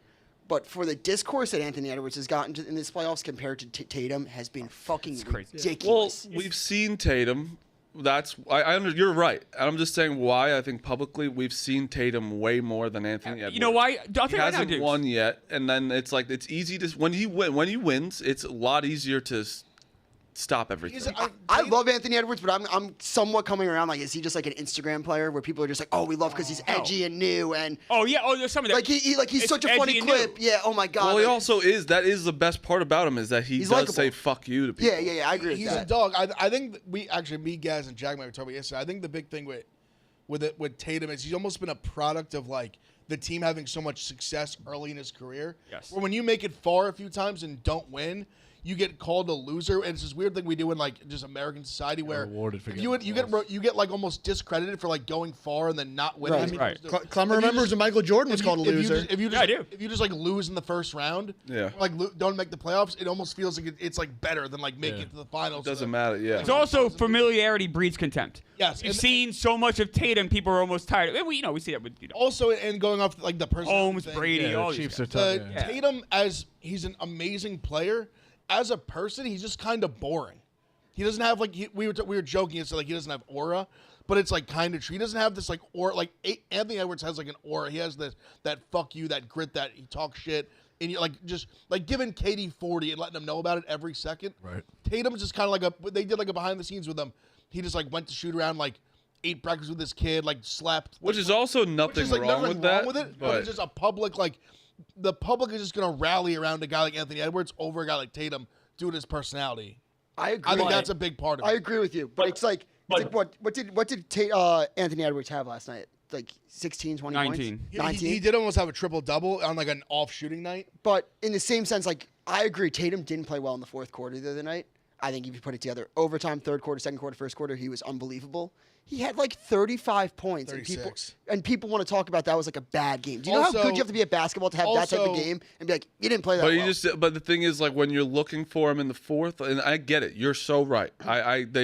Speaker 3: But for the discourse that Anthony Edwards has gotten in this playoffs compared to Tatum has been fucking
Speaker 7: crazy.
Speaker 2: Well,
Speaker 3: ridiculous.
Speaker 2: we've seen Tatum. You're right. I'm just saying why I think publicly we've seen Tatum way more than Anthony Edwards.
Speaker 7: You know why? I'll tell
Speaker 2: He
Speaker 7: you right now,
Speaker 2: hasn't
Speaker 7: Dukes.
Speaker 2: won yet, and then it's like it's easy to when he wins, it's a lot easier to stop everything.
Speaker 3: I love Anthony Edwards, but I'm somewhat coming around. Like, is he just like an Instagram player where people are just like, oh, we love because he's edgy and new and
Speaker 7: Oh yeah. Oh, there's some of that.
Speaker 3: like he's
Speaker 7: It's
Speaker 3: such a
Speaker 7: edgy
Speaker 3: funny
Speaker 7: and
Speaker 3: clip.
Speaker 7: new.
Speaker 3: Yeah. Oh my god.
Speaker 2: Well, he
Speaker 3: like-
Speaker 2: also is. That is the best part about him is that he
Speaker 3: He's
Speaker 2: does
Speaker 3: likable.
Speaker 2: say "fuck you" to people.
Speaker 3: Yeah. I agree with
Speaker 5: He's
Speaker 3: that.
Speaker 5: a dog. I think that we actually, me, Gaz, and Jack might have talked about yesterday. I think the big thing with Tatum is he's almost been a product of like the team having so much success early in his career.
Speaker 7: Yes.
Speaker 5: Where when you make it far a few times and don't win, you get called a loser, and it's this weird thing we do in like just American society where
Speaker 1: rewarded for
Speaker 5: you get like almost discredited for like going far and then not winning.
Speaker 3: Right.
Speaker 5: I mean,
Speaker 7: Right.
Speaker 6: Clemmer remembers when Michael Jordan was called a loser.
Speaker 5: If you
Speaker 7: Yeah, I do.
Speaker 5: just like lose in the first round,
Speaker 2: Yeah.
Speaker 5: like don't make the playoffs, it almost feels like it's like better than like making it to the finals.
Speaker 2: It doesn't matter. Yeah.
Speaker 7: It's also familiarity breeds contempt.
Speaker 5: Yes,
Speaker 7: You've
Speaker 5: and-
Speaker 7: seen so much of Tatum, people are almost tired. And we see that with
Speaker 5: Also, and going off like the person
Speaker 7: Holmes,
Speaker 5: thing,
Speaker 7: Brady,
Speaker 1: Yeah,
Speaker 7: all
Speaker 1: the
Speaker 7: these
Speaker 1: Chiefs
Speaker 7: guys.
Speaker 1: are tough. Yeah.
Speaker 5: Tatum, as he's an amazing player, as a person, he's just kind of boring. He doesn't have like we were joking. It's like he doesn't have aura, but it's like kind of true. He doesn't have this like aura. Like Anthony Edwards has like an aura. He has that fuck you, that grit, that he talks shit, and you're like just like giving KD 40 and letting him know about it every second.
Speaker 1: Right.
Speaker 5: Tatum's just kind of like they did like a behind the scenes with him. He just like went to shoot around, like ate breakfast with his kid, like slept.
Speaker 2: Which is also nothing
Speaker 5: Which is, like,
Speaker 2: wrong
Speaker 5: nothing
Speaker 2: with that.
Speaker 5: wrong with it, but
Speaker 2: but
Speaker 5: it's just a public like the public is just gonna rally around a guy like Anthony Edwards over a guy like Tatum due to his personality.
Speaker 3: I agree.
Speaker 5: I think that's a big part of it.
Speaker 3: I agree with you, but it's like what did Anthony Edwards have last night? Like 16, 20
Speaker 7: 19.
Speaker 3: points?
Speaker 5: He-
Speaker 3: 19.
Speaker 5: He did almost have a triple double on like an off shooting night.
Speaker 3: But in the same sense, like I agree, Tatum didn't play well in the fourth quarter the other night. I think if you put it together, overtime, third quarter, second quarter, first quarter, he was unbelievable. He had like 35 points,
Speaker 5: 36.
Speaker 3: and people want to talk about that was like a bad game. Do you know how
Speaker 5: Also-
Speaker 3: good you have to be at basketball to have that type of
Speaker 5: also-
Speaker 3: game and be like, you didn't play that
Speaker 2: But
Speaker 3: well?
Speaker 2: but the thing is, like when you're looking for him in the fourth, and I get it, you're so right.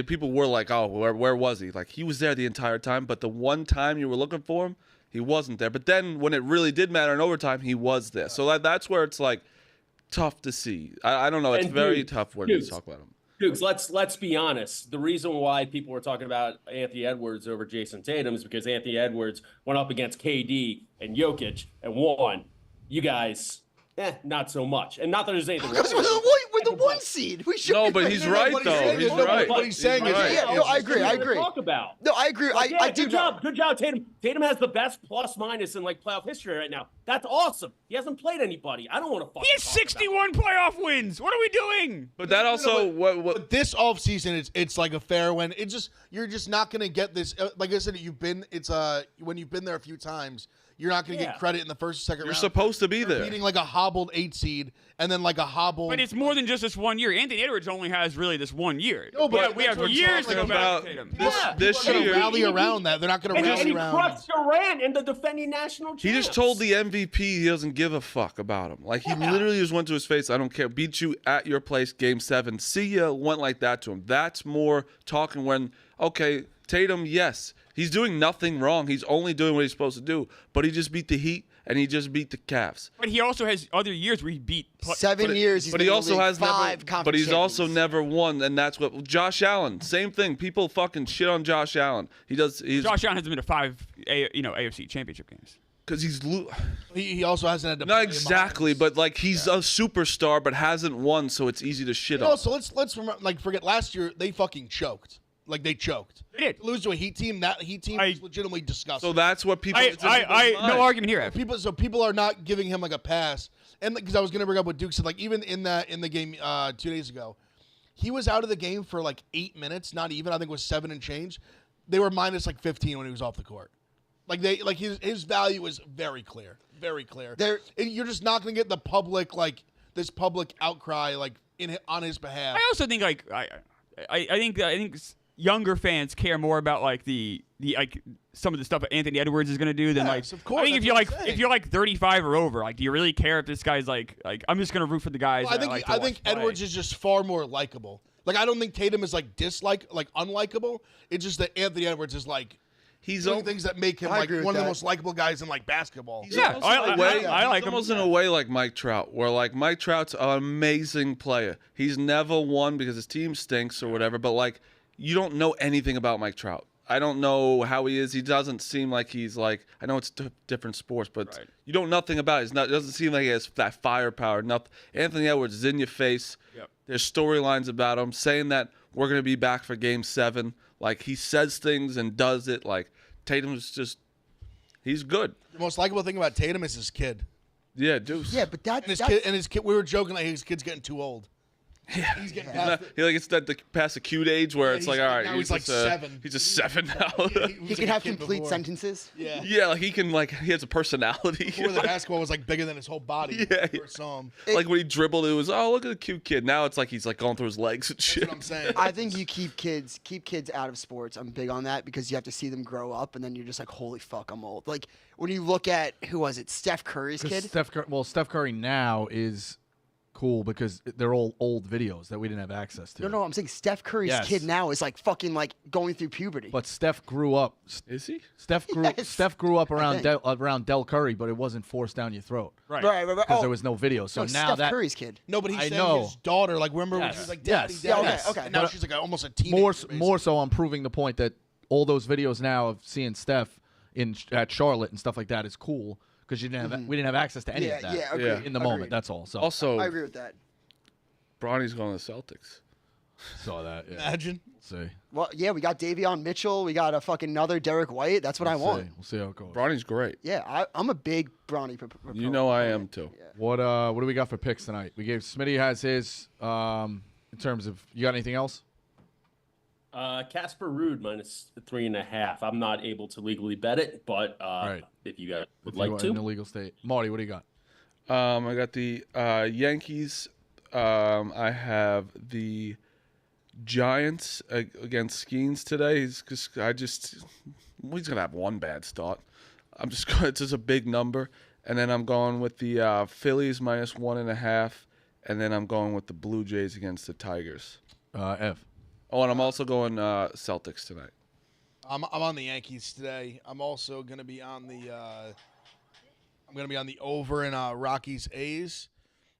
Speaker 2: People were like, oh, where was he? Like he was there the entire time, but the one time you were looking for him, he wasn't there. But then when it really did matter in overtime, he was there. So that's where it's like tough to see. I don't know. It's
Speaker 4: And
Speaker 2: very
Speaker 4: dude,
Speaker 2: tough when
Speaker 4: dude,
Speaker 2: you talk about him.
Speaker 4: Dukes, let's be honest. The reason why people were talking about Anthony Edwards over Jason Tatum is because Anthony Edwards went up against KD and Jokic and won. You guys, not so much. And not that there's anything wrong
Speaker 3: Because we're the one seed. We should.
Speaker 2: No,
Speaker 3: be
Speaker 2: but
Speaker 3: playing
Speaker 2: he's
Speaker 3: that.
Speaker 2: right
Speaker 5: What
Speaker 2: though.
Speaker 5: saying
Speaker 2: He's
Speaker 5: is- no,
Speaker 2: right.
Speaker 5: what he's saying is-
Speaker 2: right.
Speaker 3: Yeah, no, I agree. I agree.
Speaker 4: Talk about.
Speaker 3: No, I agree.
Speaker 4: Yeah,
Speaker 3: I do
Speaker 4: good
Speaker 3: know.
Speaker 4: job. Good job, Tatum. Tatum has the best plus minus in like playoff history right now. That's awesome. He hasn't played anybody. I don't want to fucking
Speaker 7: He has
Speaker 4: talk about
Speaker 7: 61 playoff wins. What are we doing?
Speaker 2: But that also what
Speaker 5: But this offseason, it's like a fair win. It's just you're just not gonna get this. Like I said, when you've been there a few times, you're not gonna
Speaker 4: Yeah.
Speaker 5: get credit in the first or second
Speaker 2: you're
Speaker 5: round.
Speaker 2: supposed to be
Speaker 5: You're
Speaker 2: there.
Speaker 5: beating like a hobbled 8 seed and then like a hobbled.
Speaker 7: But it's more than just this 1 year. Anthony Edwards only has really this 1 year.
Speaker 5: No, but
Speaker 7: we have
Speaker 5: that's what I'm
Speaker 7: years to
Speaker 5: talking
Speaker 7: go back
Speaker 2: about.
Speaker 7: to Tatum.
Speaker 2: This
Speaker 5: They're gonna
Speaker 2: year,
Speaker 5: rally around that. They're not gonna
Speaker 4: And
Speaker 5: rally
Speaker 4: he
Speaker 5: around.
Speaker 4: crushed Durant in the defending national champs.
Speaker 2: he just told the MVP he doesn't give a fuck about him. Like he literally just went to his face. I don't care. Beat you at your place, Game 7. See ya. Went like that to him. That's more talking when Tatum. Yes, he's doing nothing wrong. He's only doing what he's supposed to do. But he just beat the Heat and he just beat the Cavs.
Speaker 7: But he also has other years where he beat.
Speaker 3: 7 years. He's
Speaker 2: But
Speaker 3: been
Speaker 2: he
Speaker 3: in the
Speaker 2: also
Speaker 3: league,
Speaker 2: has
Speaker 3: 5
Speaker 2: never.
Speaker 3: conference
Speaker 2: But he's also
Speaker 3: champions.
Speaker 2: never won, and that's what Josh Allen. Same thing. People fucking shit on Josh Allen. He does. He's
Speaker 7: Josh Allen hasn't been to 5 AFC championship games.
Speaker 2: because he's.
Speaker 5: He also hasn't had to.
Speaker 2: Not
Speaker 5: play
Speaker 2: exactly,
Speaker 5: Miami.
Speaker 2: but like he's a superstar, but hasn't won, so it's easy to shit on.
Speaker 5: Also, let's remember, like forget last year they fucking choked. Like they choked.
Speaker 7: They did.
Speaker 5: Lose to a Heat team. That Heat team was legitimately disgusting.
Speaker 2: So that's what people. it's in people's
Speaker 7: No
Speaker 2: mind.
Speaker 7: argument here. Ev.
Speaker 5: People are not giving him like a pass. And because I was gonna bring up what Duke said, like even in the game 2 days ago, he was out of the game for like 8 minutes, not even. I think it was 7 and change. They were minus like 15 when he was off the court. Like his value is very clear, very clear. And you're just not gonna get the public this public outcry on his behalf.
Speaker 7: I also think I think younger fans care more about like the some of the stuff that Anthony Edwards is going to do than
Speaker 5: Yes, of course,
Speaker 7: I think
Speaker 5: that's what I'm saying.
Speaker 7: if you're like 35 or over, like do you really care if this guy's like I'm just going to root for the guys.
Speaker 5: Well,
Speaker 7: that
Speaker 5: I think
Speaker 7: like to watch play.
Speaker 5: Edwards is just far more likable. Like I don't think Tatum is unlikable. It's just that Anthony Edwards is
Speaker 2: He's
Speaker 5: doing things that make him
Speaker 3: I
Speaker 5: like
Speaker 3: agree with
Speaker 5: one of the
Speaker 3: that.
Speaker 5: most likable guys in basketball.
Speaker 2: He's
Speaker 7: Yeah,
Speaker 2: almost
Speaker 7: I
Speaker 2: in a way-
Speaker 7: like
Speaker 2: he's
Speaker 7: him.
Speaker 2: almost in a way like Mike Trout, where like Mike Trout's an amazing player. He's never won because his team stinks or whatever, but like you don't know anything about Mike Trout. I don't know how he is. He doesn't seem like he's like. I know it's different sports, but
Speaker 7: Right.
Speaker 2: you know nothing about it. It doesn't seem like he has that firepower. Nothing. Anthony Edwards is in your face.
Speaker 7: Yep.
Speaker 2: There's storylines about him saying that we're gonna be back for Game 7. Like he says things and does it. Like Tatum's just. He's good.
Speaker 5: The most likable thing about Tatum is his kid.
Speaker 2: Yeah, Deuce.
Speaker 3: Yeah, but
Speaker 5: And his kid. We were joking like his kid's getting too old. He's getting past it.
Speaker 2: He like it's that the past the cute age where it's
Speaker 5: he's-
Speaker 2: like, all right,
Speaker 5: now he's like
Speaker 2: just,
Speaker 5: 7.
Speaker 2: He's just 7 now.
Speaker 5: He was
Speaker 3: He
Speaker 5: like
Speaker 3: can
Speaker 5: a
Speaker 3: have
Speaker 5: kid
Speaker 3: complete
Speaker 5: before.
Speaker 3: sentences.
Speaker 5: Yeah.
Speaker 2: Yeah, like he has a personality.
Speaker 5: Before the basketball was like bigger than his whole body.
Speaker 2: Yeah,
Speaker 5: When we first saw him.
Speaker 2: like when he dribbled, it was look at the cute kid. Now it's like he's like going through his legs and
Speaker 5: That's
Speaker 2: shit.
Speaker 5: what I'm saying.
Speaker 3: I think you keep kids out of sports. I'm big on that because you have to see them grow up, and then you're just like, holy fuck, I'm old. Like when you look at who was it, Steph Curry's kid.
Speaker 1: Steph Curry now is cool because they're all old videos that we didn't have access to.
Speaker 3: No, I'm saying Steph Curry's
Speaker 1: Yes.
Speaker 3: kid now is like fucking like going through puberty.
Speaker 1: But Steph grew up.
Speaker 2: Is he?
Speaker 1: Steph
Speaker 3: Yes,
Speaker 1: grew up around
Speaker 3: think.
Speaker 1: around Del Curry, but it wasn't forced down your throat
Speaker 7: Right.
Speaker 3: right.
Speaker 1: because
Speaker 3: Oh,
Speaker 1: there was no video. So
Speaker 3: no,
Speaker 1: now
Speaker 3: Steph
Speaker 1: that
Speaker 3: Curry's kid.
Speaker 5: No, but he's
Speaker 1: I
Speaker 5: saying
Speaker 1: know.
Speaker 5: his daughter. Like, remember when she
Speaker 1: Yes.
Speaker 5: was like, "Daddy,
Speaker 1: Yes.
Speaker 5: Daddy."
Speaker 3: Yeah, okay.
Speaker 5: And now
Speaker 1: But
Speaker 5: she's like almost a teenager.
Speaker 1: more so, I'm proving the point that all those videos now of seeing Steph at Charlotte and stuff like that is cool because we didn't have access to any
Speaker 3: Yeah,
Speaker 1: of that
Speaker 3: yeah, agreed.
Speaker 2: Yeah.
Speaker 1: in the
Speaker 3: Agreed.
Speaker 1: moment. That's all. So
Speaker 2: Also,
Speaker 3: I agree with that.
Speaker 2: Bronny's going to the Celtics.
Speaker 1: saw that. Yeah.
Speaker 5: Imagine.
Speaker 1: See.
Speaker 3: Well, yeah, we got Davion Mitchell. We got a fucking another Derek White. That's what I want.
Speaker 1: We'll see how it goes.
Speaker 2: Bronny's great.
Speaker 3: Yeah, I'm a big Bronny.
Speaker 2: You know I am too.
Speaker 1: What do we got for picks tonight? We gave Smitty has his in terms of you got anything else?
Speaker 4: Casper Ruud minus 3.5. I'm not able to legally bet it, but
Speaker 1: Right.
Speaker 4: if you guys would
Speaker 1: If
Speaker 4: like
Speaker 1: you are
Speaker 4: to.
Speaker 1: in a legal state. Marty, what do you got?
Speaker 2: I got the Yankees. I have the Giants against Skeens today. He's gonna have one bad start. I'm just going. It's just a big number, and then I'm going with the Phillies minus 1.5, and then I'm going with the Blue Jays against the Tigers.
Speaker 1: F.
Speaker 2: Oh, and I'm also going Celtics tonight.
Speaker 5: I'm on the Yankees today. I'm also gonna be on the over in Rockies A's.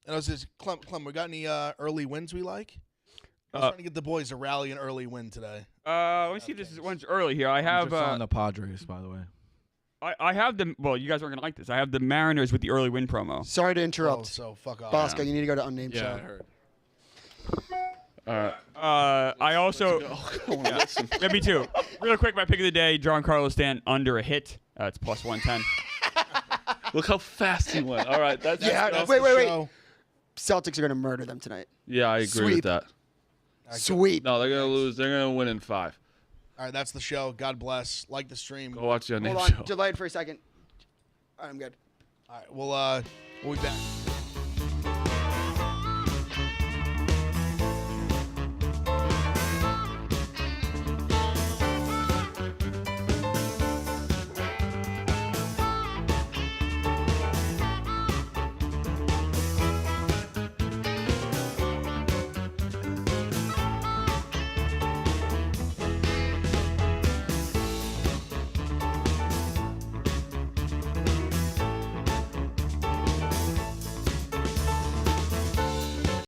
Speaker 5: And I was just Clem, we got any early wins we like? I was trying to get the boys to rally an early win today.
Speaker 7: Let me see if this is one's early here. I have
Speaker 1: Just on the Padres, by the way.
Speaker 7: I have the well. You guys aren't gonna like this. I have the Mariners with the early win promo.
Speaker 3: Sorry to
Speaker 5: Oh,
Speaker 3: interrupt.
Speaker 5: so fuck off.
Speaker 3: Bosco, you need to go to unnamed show.
Speaker 1: heard.
Speaker 7: I also
Speaker 2: Listen.
Speaker 7: yeah, me too. Real quick, my pick of the day: Giancarlo Stanton under a hit. It's plus 110.
Speaker 2: Look how fast he went. All right, that's
Speaker 3: Yeah,
Speaker 2: enough.
Speaker 3: wait.
Speaker 5: Show.
Speaker 3: Celtics are gonna murder them tonight.
Speaker 2: Yeah, I agree
Speaker 3: Sweep.
Speaker 2: with that.
Speaker 3: Sweep.
Speaker 2: No, they're gonna lose. They're gonna win in 5.
Speaker 5: All right, that's the show. God bless. Like the stream.
Speaker 2: Go watch the
Speaker 3: Hold
Speaker 2: name
Speaker 3: on,
Speaker 2: show.
Speaker 3: delayed for a second. All right, I'm good.
Speaker 5: All right, we'll be back.